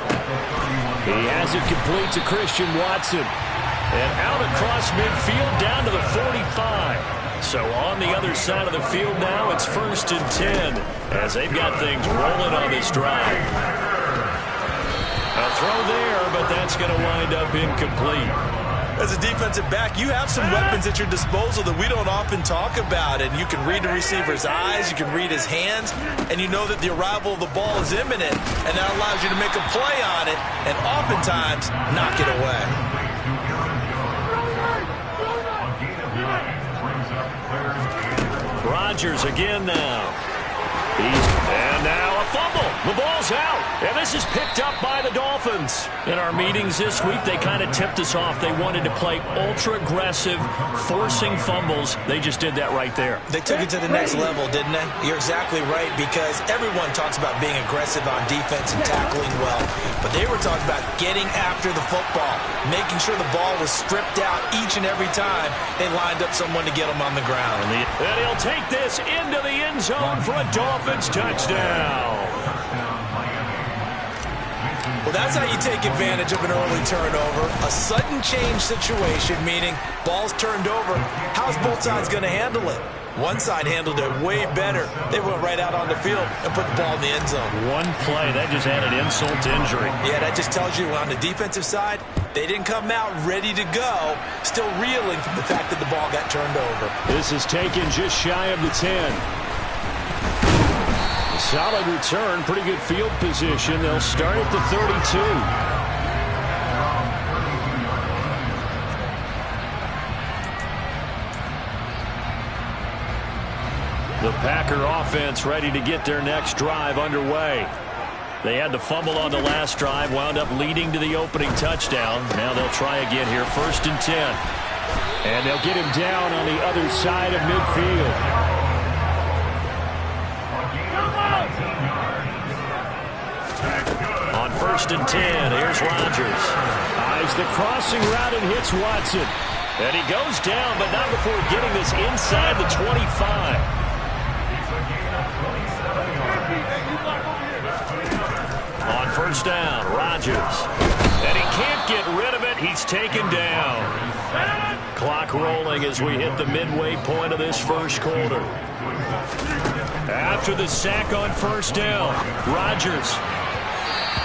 He has it complete to Christian Watson. And out across midfield down to the 45. So on the other side of the field now, it's 1st and 10 as they've got things rolling on this drive. A throw there, but that's going to wind up incomplete. As a defensive back, you have some weapons at your disposal that we don't often talk about. And you can read the receiver's eyes, you can read his hands, and you know that the arrival of the ball is imminent, and that allows you to make a play on it and oftentimes knock it away. Rodgers again now. And now a fumble. The ball's out. And this is picked up by the Dolphins. In our meetings this week, they kind of tipped us off. They wanted to play ultra-aggressive, forcing fumbles. They just did that right there. They took it to the next level, didn't they? You're exactly right, because everyone talks about being aggressive on defense and tackling well. But they were talking about getting after the football, making sure the ball was stripped out each and every time they lined up someone to get them on the ground. And he'll take this into the end zone for a Dolphins touchdown. Well, that's how you take advantage of an early turnover. A sudden change situation, meaning ball's turned over. How's both sides going to handle it? One side handled it way better. They went right out on the field and put the ball in the end zone. One play, that just added insult to injury. Yeah, that just tells you on the defensive side, they didn't come out ready to go, still reeling from the fact that the ball got turned over. This is taken just shy of the 10. Solid return, pretty good field position. They'll start at the 32. The Packer offense ready to get their next drive underway. They had the fumble on the last drive, wound up leading to the opening touchdown. Now they'll try again here, 1st and 10. And they'll get him down on the other side of midfield. On 1st and 10, here's Rodgers. Eyes the crossing route and hits Watson. And he goes down, but not before getting this inside the 25. On 1st down, Rodgers. And he can't get rid of it. He's taken down. Clock rolling as we hit the midway point of this first quarter. After the sack on 1st down, Rodgers.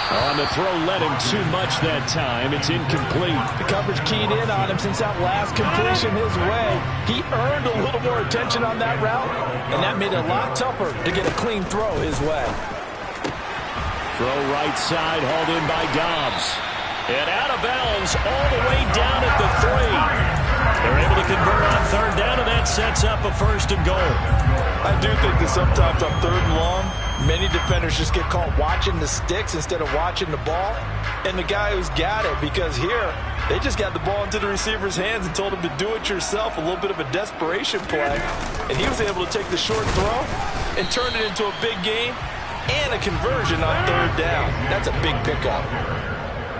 On the throw, led him too much that time. It's incomplete. The coverage keyed in on him since that last completion his way. He earned a little more attention on that route, and that made it a lot tougher to get a clean throw his way. Throw right side, hauled in by Doubs. And out of bounds all the way down at the 3. They're able to convert on 3rd down, and that sets up a 1st and goal. I do think that sometimes on 3rd and long, many defenders just get caught watching the sticks instead of watching the ball. And the guy who's got it, because here, they just got the ball into the receiver's hands and told him to do it yourself, a little bit of a desperation play. And he was able to take the short throw and turn it into a big gain and a conversion on 3rd down. That's a big pickup.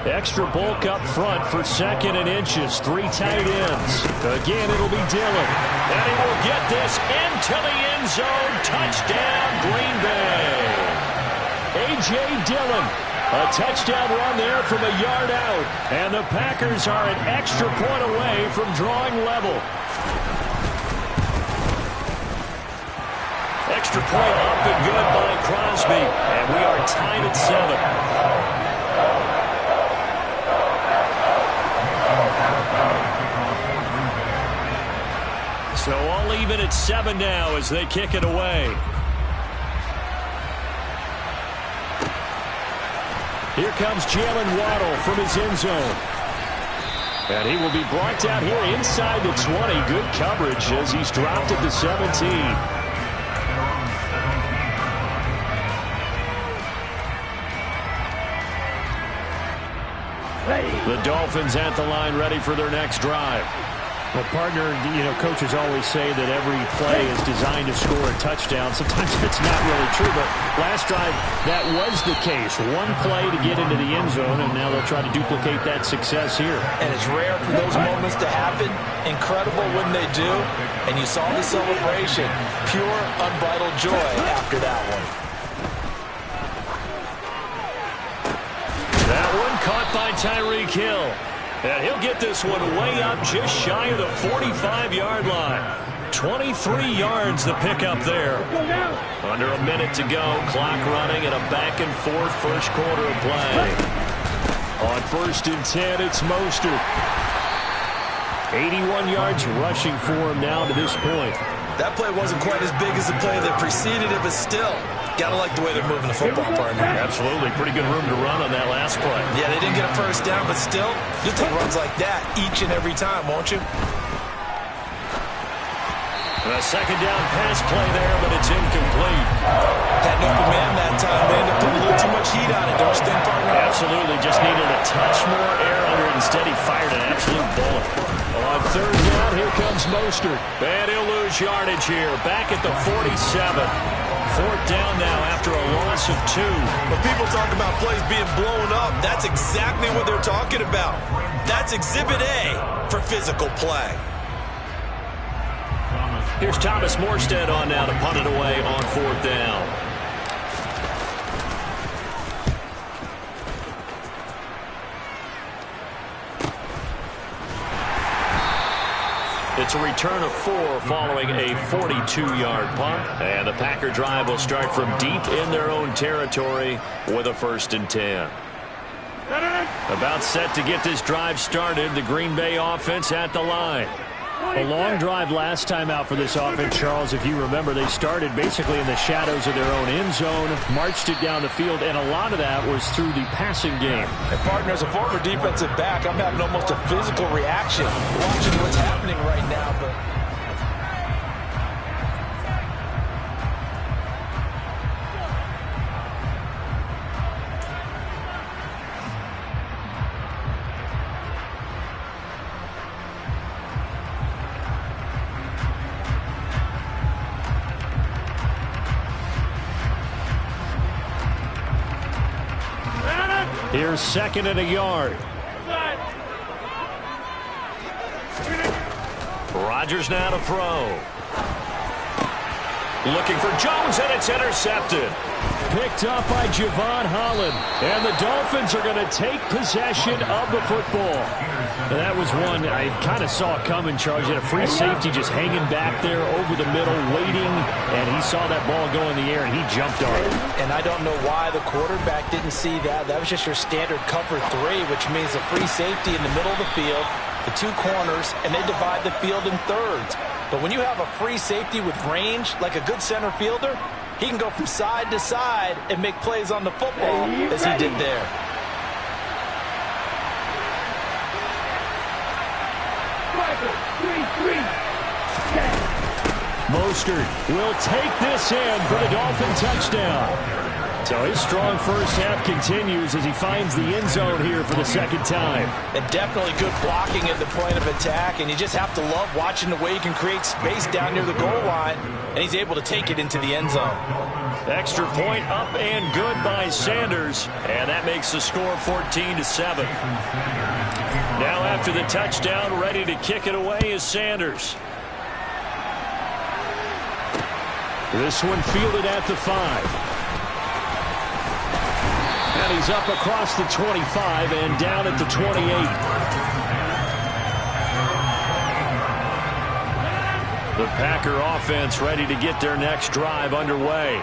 Extra bulk up front for 2nd and inches. 3 tight ends. Again, it'll be Dillon. And he will get this into the end zone. Touchdown, Green Bay. A.J. Dillon. A touchdown run there from a yard out. And the Packers are an extra point away from drawing level. Extra point up and good by Crosby. And we are tied at 7. So all even at 7 now as they kick it away. Here comes Jalen Waddle from his end zone. And he will be brought down here inside the 20. Good coverage as he's dropped at the 17. The Dolphins at the line ready for their next drive. Well, partner, coaches always say that every play is designed to score a touchdown. Sometimes it's not really true, but last drive, that was the case. One play to get into the end zone, and now they'll try to duplicate that success here. And it's rare for those moments to happen. Incredible when they do. And you saw the celebration. Pure, unbridled joy after that one. That one caught by Tyreek Hill. And he'll get this one way up just shy of the 45-yard line. 23 yards the pickup there. Under a minute to go. Clock running and a back-and-forth first quarter of play. On 1st and 10, it's Mostert. 81 yards rushing for him now to this point. That play wasn't quite as big as the play that preceded it, but still, got to like the way they're moving the football, partner. Absolutely. Pretty good room to run on that last play. Yeah, they didn't get a first down, but still, you'll take runs like that each and every time, won't you? A second down pass play there, but it's incomplete. Had an open man that time. They ended up putting a little too much heat on it, don't you think, partner? Absolutely. Just needed a touch more air under it. Instead, he fired an absolute bullet. On 3rd down, here comes Mostert. And he'll lose yardage here. Back at the 47. 4th down now after a loss of 2. When people talk about plays being blown up, that's exactly what they're talking about. That's Exhibit A for physical play. Here's Thomas Morstead on now to punt it away on 4th down. It's a return of 4 following a 42-yard punt. And the Packer drive will start from deep in their own territory with a 1st and 10. About set to get this drive started. The Green Bay offense at the line. A long drive last time out for this offense, Charles. If you remember, they started basically in the shadows of their own end zone, marched it down the field, and a lot of that was through the passing game. And, partner, as a former defensive back, I'm having almost a physical reaction watching what's happening right now. But here's 2nd and a yard. Rodgers now to throw. Looking for Jones, and it's intercepted. Picked up by Javon Holland. And the Dolphins are going to take possession of the football. And that was one I kind of saw coming, Charles. You had a free safety just hanging back there over the middle, waiting. And he saw that ball go in the air, and he jumped on it. And I don't know why the quarterback didn't see that. That was just your standard cover 3, which means a free safety in the middle of the field, the 2 corners, and they divide the field in thirds. But when you have a free safety with range, like a good center fielder, he can go from side to side and make plays on the football as he did there. Mostert will take this in for the Dolphin touchdown. So his strong first half continues as he finds the end zone here for the 2nd time. And definitely good blocking at the point of attack, and you just have to love watching the way he can create space down near the goal line, and he's able to take it into the end zone. Extra point up and good by Sanders, and that makes the score 14-7. Now after the touchdown, ready to kick it away is Sanders. This one fielded at the 5. And he's up across the 25 and down at the 28. The Packer offense ready to get their next drive underway.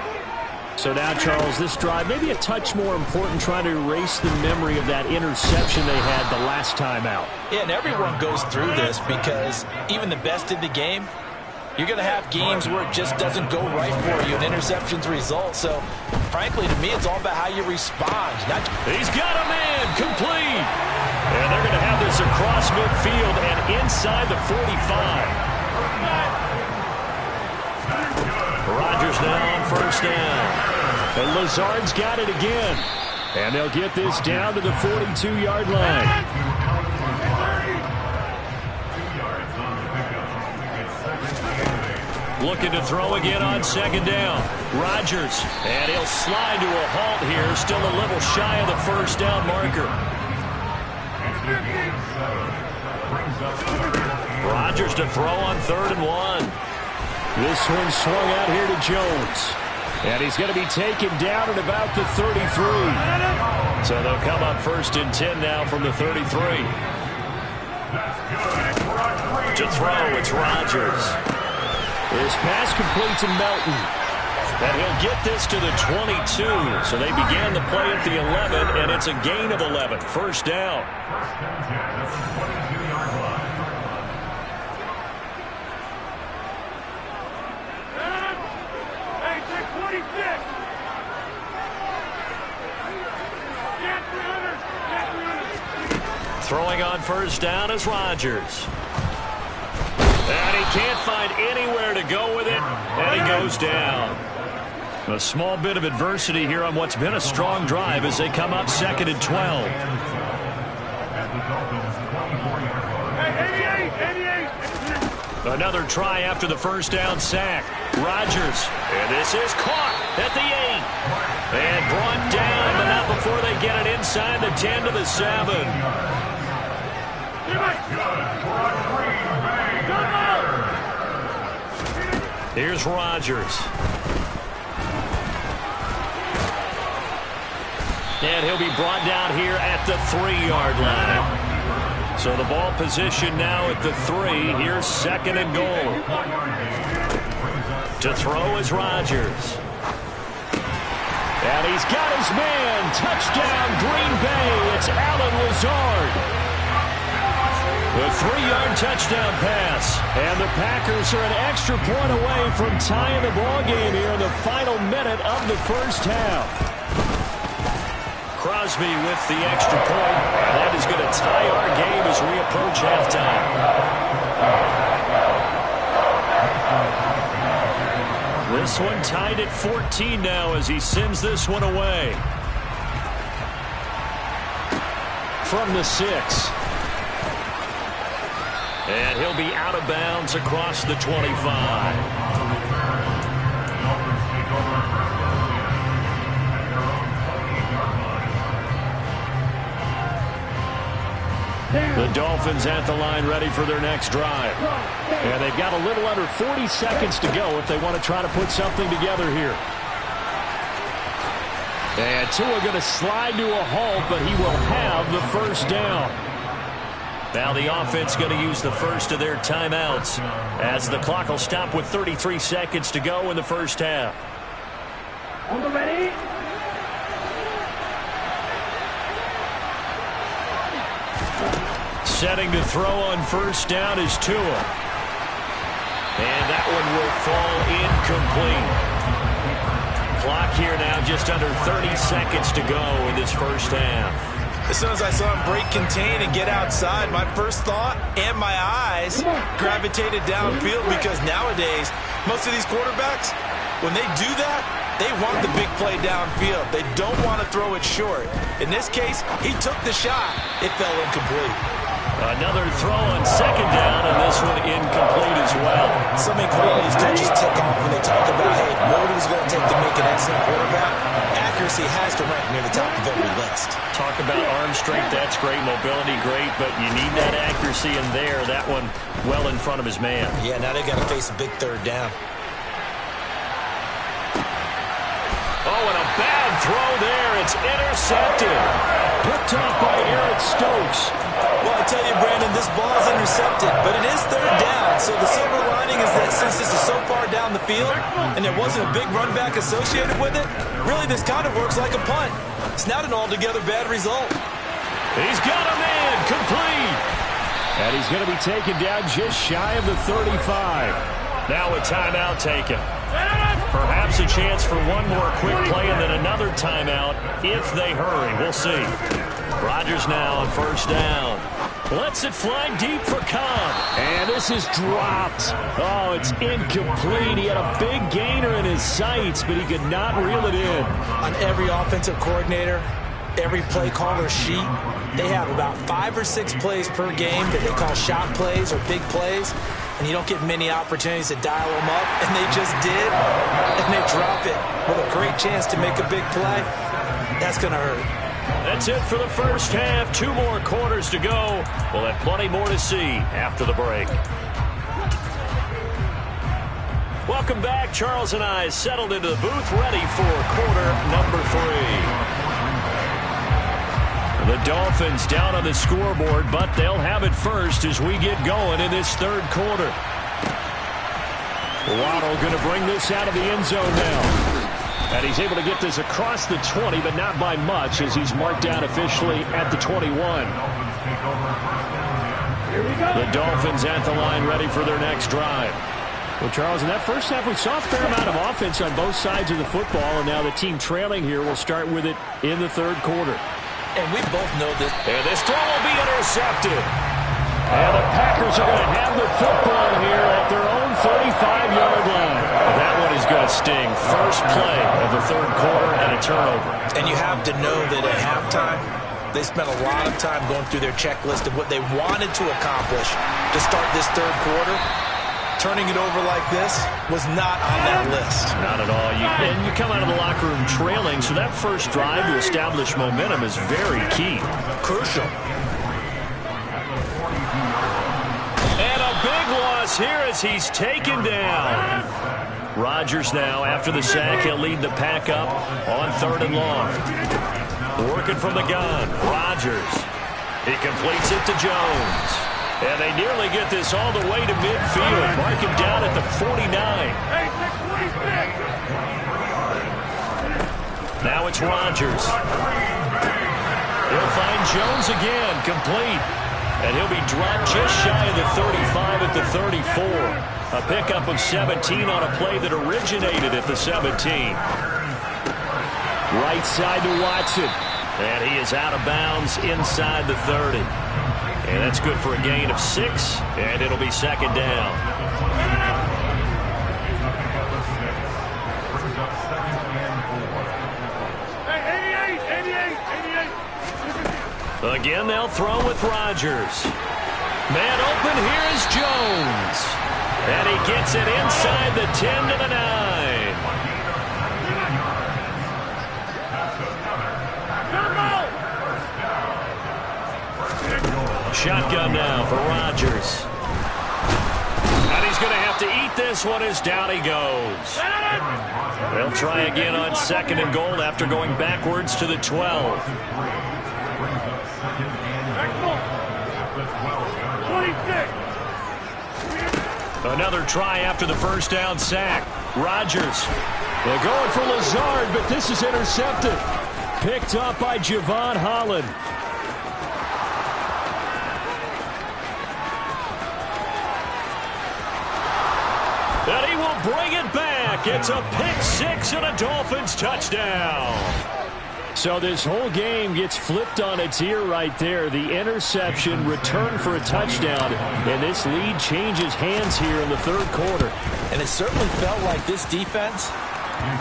So now, Charles, this drive maybe a touch more important, trying to erase the memory of that interception they had the last time out. Yeah, and everyone goes through this because even the best in the game, you're going to have games where it just doesn't go right for you, and interceptions result. So, frankly, to me, it's all about how you respond. He's got a man complete. And they're going to have this across midfield and inside the 45. Rodgers now on first down. And Lazard's got it again. And they'll get this down to the 42-yard line. Looking to throw again on second down. Rodgers. And he'll slide to a halt here. Still a little shy of the first down marker. Rodgers to throw on 3rd and 1. This one swung out here to Jones. And he's going to be taken down at about the 33. So they'll come up 1st and 10 now from the 33. To throw, it's Rodgers. This pass complete to Melton. And he'll get this to the 22. So they began the play at the 11, and it's a gain of 11. First down. Throwing on first down is Rodgers. And he can't find anywhere to go with it, and he goes down. A small bit of adversity here on what's been a strong drive as they come up 2nd and 12. Another try after the first down sack. Rodgers, and this is caught at the 8. And brought down, but not before they get it inside the 10 to the 7. Here's Rodgers. And he'll be brought down here at the 3-yard line. So the ball position now at the 3. Here's 2nd and goal. To throw is Rodgers. And he's got his man. Touchdown, Green Bay. It's Allen Lazard. The 3-yard touchdown pass. And the Packers are an extra point away from tying the ball game here in the final minute of the first half. Crosby with the extra point. And that is going to tie our game as we approach halftime. This one tied at 14 now as he sends this one away. From the 6. And he'll be out of bounds across the 25. The Dolphins at the line ready for their next drive. And they've got a little under 40 seconds to go if they want to try to put something together here. And Tua going to slide to a halt, but he will have the first down. Now the offense going to use the first of their timeouts as the clock will stop with 33 seconds to go in the first half. On the ready. Setting to throw on first down is Tua. And that one will fall incomplete. Clock here now just under 30 seconds to go in this first half. As soon as I saw him break contain and get outside, my first thought and my eyes gravitated downfield because nowadays, most of these quarterbacks, when they do that, they want the big play downfield. They don't want to throw it short. In this case, he took the shot. It fell incomplete. Another throw on second down, and this one incomplete as well. So many qualities coaches tick off when they talk about, hey, what is it going to take to make an excellent quarterback? Accuracy has to rank near the top of every list. Talk about arm strength, that's great. Mobility, great, but you need that accuracy in there. That one well in front of his man. Yeah, now they got to face a big 3rd down. Oh, and a bad throw there. it's intercepted. Picked up by Eric Stokes. Well, I tell you, Brandon, this ball is intercepted, but it is third down. So the silver lining is that since this is so far down the field and there wasn't a big run back associated with it, really this kind of works like a punt. It's not an altogether bad result. He's got a man complete. And he's going to be taken down just shy of the 35. Now a timeout taken. Perhaps a chance for one more quick play and then another timeout if they hurry. We'll see. Rodgers now on first down. Lets it fly deep for Cobb. And this is dropped. Oh, it's incomplete. He had a big gainer in his sights, but he could not reel it in. On every offensive coordinator, every play caller sheet, they have about 5 or 6 plays per game that they call shot plays or big plays. And you don't get many opportunities to dial them up, and they just did, and they drop it with a great chance to make a big play. That's going to hurt. That's it for the first half. 2 more quarters to go. We'll have plenty more to see after the break. Welcome back. Charles and I settled into the booth, ready for quarter number 3. The Dolphins down on the scoreboard, but they'll have it first as we get going in this third quarter. Waddle going to bring this out of the end zone now. And he's able to get this across the 20, but not by much as he's marked down officially at the 21. The Dolphins at the line ready for their next drive. Well, Charles, in that first half, we saw a fair amount of offense on both sides of the football, and now the team trailing here will start with it in the third quarter. And we both know this. And this throw will be intercepted. And the Packers are going to have the football here at their own 35-yard line. That one is going to sting. First play of the third quarter and a turnover. And you have to know that at halftime, they spent a lot of time going through their checklist of what they wanted to accomplish to start this third quarter. Turning it over like this was not on that list. Not at all. And you come out of the locker room trailing, so that first drive to establish momentum is very key. Crucial. And a big loss here as he's taken down. Rodgers now, after the sack, he'll lead the pack up on 3rd and long. Working from the gun, Rodgers. He completes it to Jones. And they nearly get this all the way to midfield. Mark him down at the 49. Now it's Rodgers. He'll find Jones again, complete. And he'll be dropped just shy of the 35 at the 34. A pickup of 17 on a play that originated at the 17. Right side to Watson. And he is out of bounds inside the 30. And that's good for a gain of 6, and it'll be second down. Again, they'll throw with Rodgers. Man open, here is Jones. And he gets it inside the 10 to the 9. Shotgun now for Rodgers. And he's going to have to eat this one as down he goes. They'll try again on 2nd and goal after going backwards to the 12. Another try after the first down sack. Rodgers. They're going for Lazard, but this is intercepted. Picked up by Javon Holland. And he will bring it back. It's a pick 6 and a Dolphins touchdown. So this whole game gets flipped on its ear right there. The interception, return for a touchdown, and this lead changes hands here in the third quarter. And it certainly felt like this defense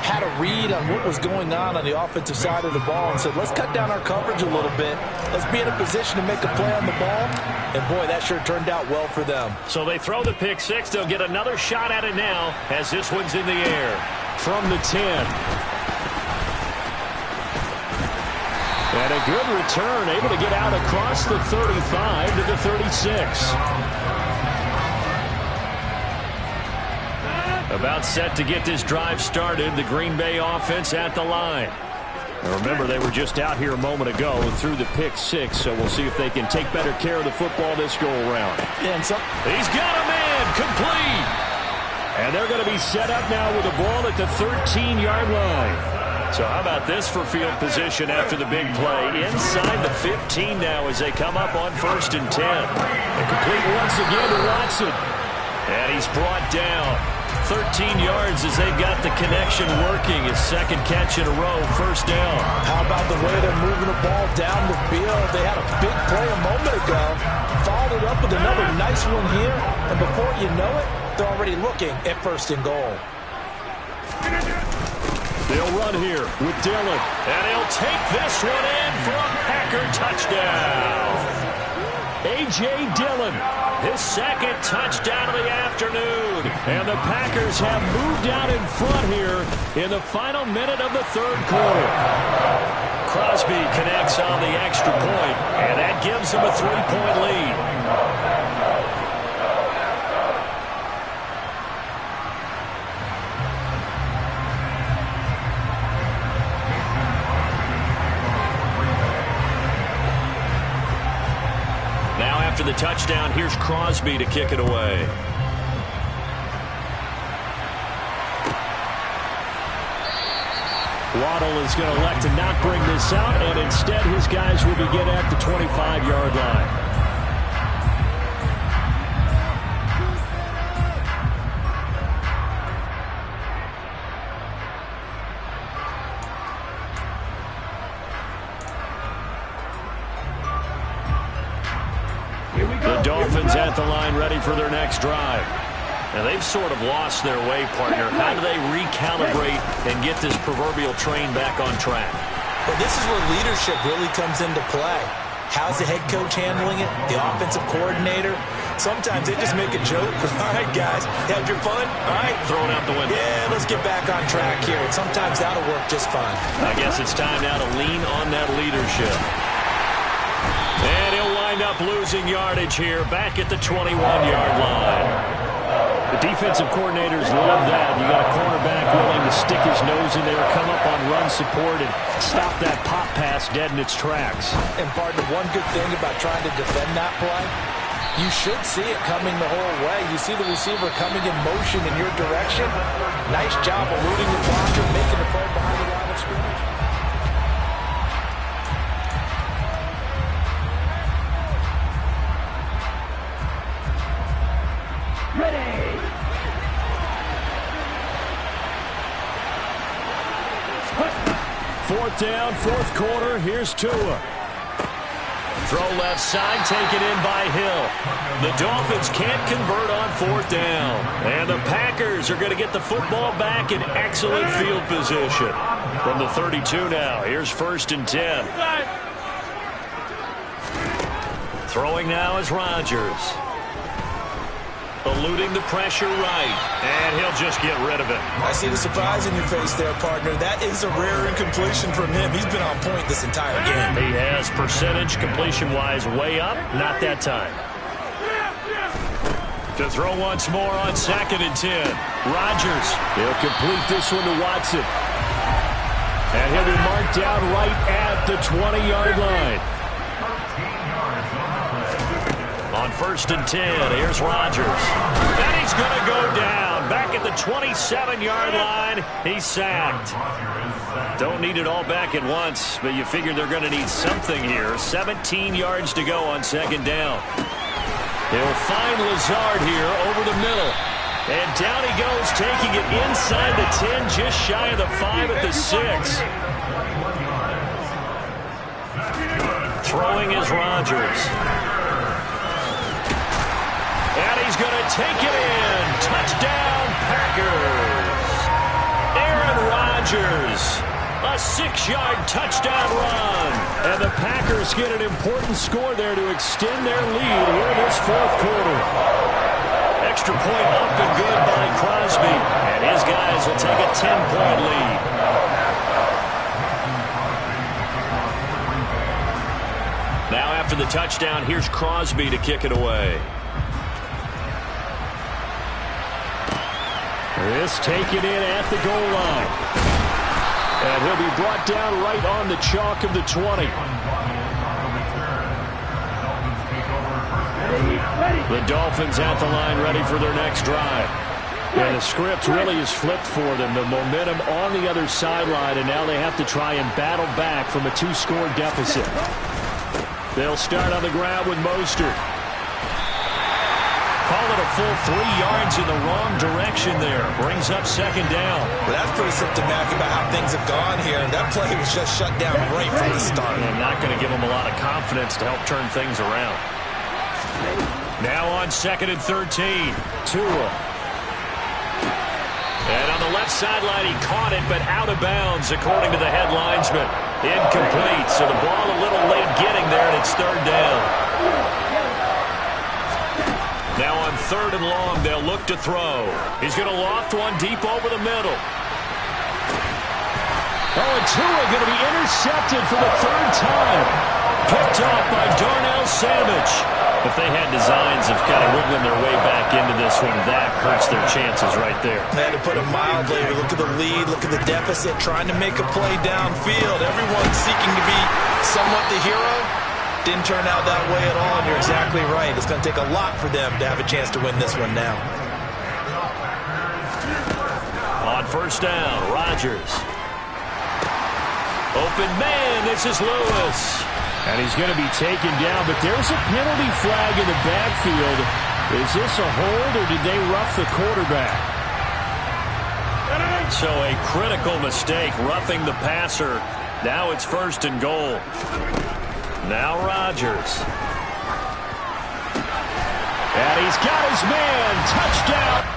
had a read on what was going on the offensive side of the ball and said, let's cut down our coverage a little bit. Let's be in a position to make a play on the ball. And, boy, that sure turned out well for them. So they throw the pick 6. They'll get another shot at it now as this one's in the air. From the 10. And a good return, able to get out across the 35 to the 36. About set to get this drive started. The Green Bay offense at the line. And remember, they were just out here a moment ago and threw the pick six, so we'll see if they can take better care of the football this go-around. He's got a man complete. And they're going to be set up now with the ball at the 13-yard line. So how about this for field position after the big play? Inside the 15 now as they come up on 1st and 10. And complete once again to Watson. And he's brought down 13 yards as they've got the connection working. His second catch in a row, 1st down. How about the way they're moving the ball down the field? They had a big play a moment ago. Followed it up with another nice one here. And before you know it, they're already looking at 1st and goal. They'll run here with Dillon. And he'll take this one in for a Packer touchdown. A.J. Dillon, his second touchdown of the afternoon. And the Packers have moved out in front here in the final minute of the 3rd quarter. Crosby connects on the extra point, and that gives him a 3-point lead. After the touchdown, here's Crosby to kick it away. Waddle is going to elect to not bring this out, and instead his guys will begin at the 25-yard line. The Dolphins at the line ready for their next drive. Now they've sort of lost their way, partner. How do they recalibrate and get this proverbial train back on track? Well, this is where leadership really comes into play. How's the head coach handling it? The offensive coordinator? Sometimes they just make a joke. All right, guys, had your fun? All right. Throw it out the window. Yeah, let's get back on track here. And sometimes that'll work just fine. I guess it's time now to lean on that leadership. And he'll wind up losing yardage here back at the 21-yard line. The defensive coordinators love that. You got a cornerback willing to stick his nose in there, come up on run support, and stop that pop pass dead in its tracks. And, partner, one good thing about trying to defend that play, you should see it coming the whole way. You see the receiver coming in motion in your direction. Nice job eluding the blocker, making the play behind the line of scrimmage. Fourth down, 4th quarter. Here's Tua. Throw left side, taken in by Hill. The Dolphins can't convert on 4th down. And the Packers are going to get the football back in excellent field position. From the 32 now, here's 1st and 10. Throwing now is Rodgers. Eluding the pressure right. And he'll just get rid of it. I see the surprise in your face there, partner. That is a rare incompletion from him. He's been on point this entire game. He has percentage completion-wise way up. Not that time. To throw once more on 2nd and 10. Rodgers. He'll complete this one to Watson. And he'll be marked down right at the 20-yard line. On 1st and 10, here's Rodgers. And he's going to go down. Back at the 27-yard line, he's sacked. Don't need it all back at once, but you figure they're going to need something here. 17 yards to go on 2nd down. He'll find Lazard here over the middle. And down he goes, taking it inside the 10, just shy of the 5 at the 6. Throwing is Rodgers. And he's going to take it in. Touchdown, Packers. Aaron Rodgers. A 6-yard touchdown run. And the Packers get an important score there to extend their lead here in this 4th quarter. Extra point up and good by Crosby. And his guys will take a 10-point lead. Now after the touchdown, here's Crosby to kick it away. This taken in at the goal line. And he'll be brought down right on the chalk of the 20. The Dolphins at the line, ready for their next drive. And the script really is flipped for them. The momentum on the other sideline, and now they have to try and battle back from a 2-score deficit. They'll start on the ground with Mostert. Call it a full 3 yards in the wrong direction there. Brings up second down. Well, that's pretty symptomatic about how things have gone here. That play was just shut down right from the start. And not going to give them a lot of confidence to help turn things around. Now on 2nd and 13. Tua. And on the left sideline, he caught it, but out of bounds, according to the head linesman. Incomplete, so the ball a little late getting there, and it's 3rd down. Now on 3rd and long, they'll look to throw. He's going to loft one deep over the middle. Oh, and Tua going to be intercepted for the 3rd time. Picked off by Darnell Savage. If they had designs of kind of wiggling their way back into this one, that hurts their chances right there. They had to put it mildly. Look at the lead, look at the deficit, trying to make a play downfield. Everyone seeking to be somewhat the hero. Didn't turn out that way at all, and you're exactly right. It's going to take a lot for them to have a chance to win this one now. On 1st down, Rodgers. Open man, this is Lewis. And he's going to be taken down, but there's a penalty flag in the backfield. Is this a hold, or did they rough the quarterback? So a critical mistake, roughing the passer. Now it's 1st and goal. Now Rodgers. And he's got his man. Touchdown.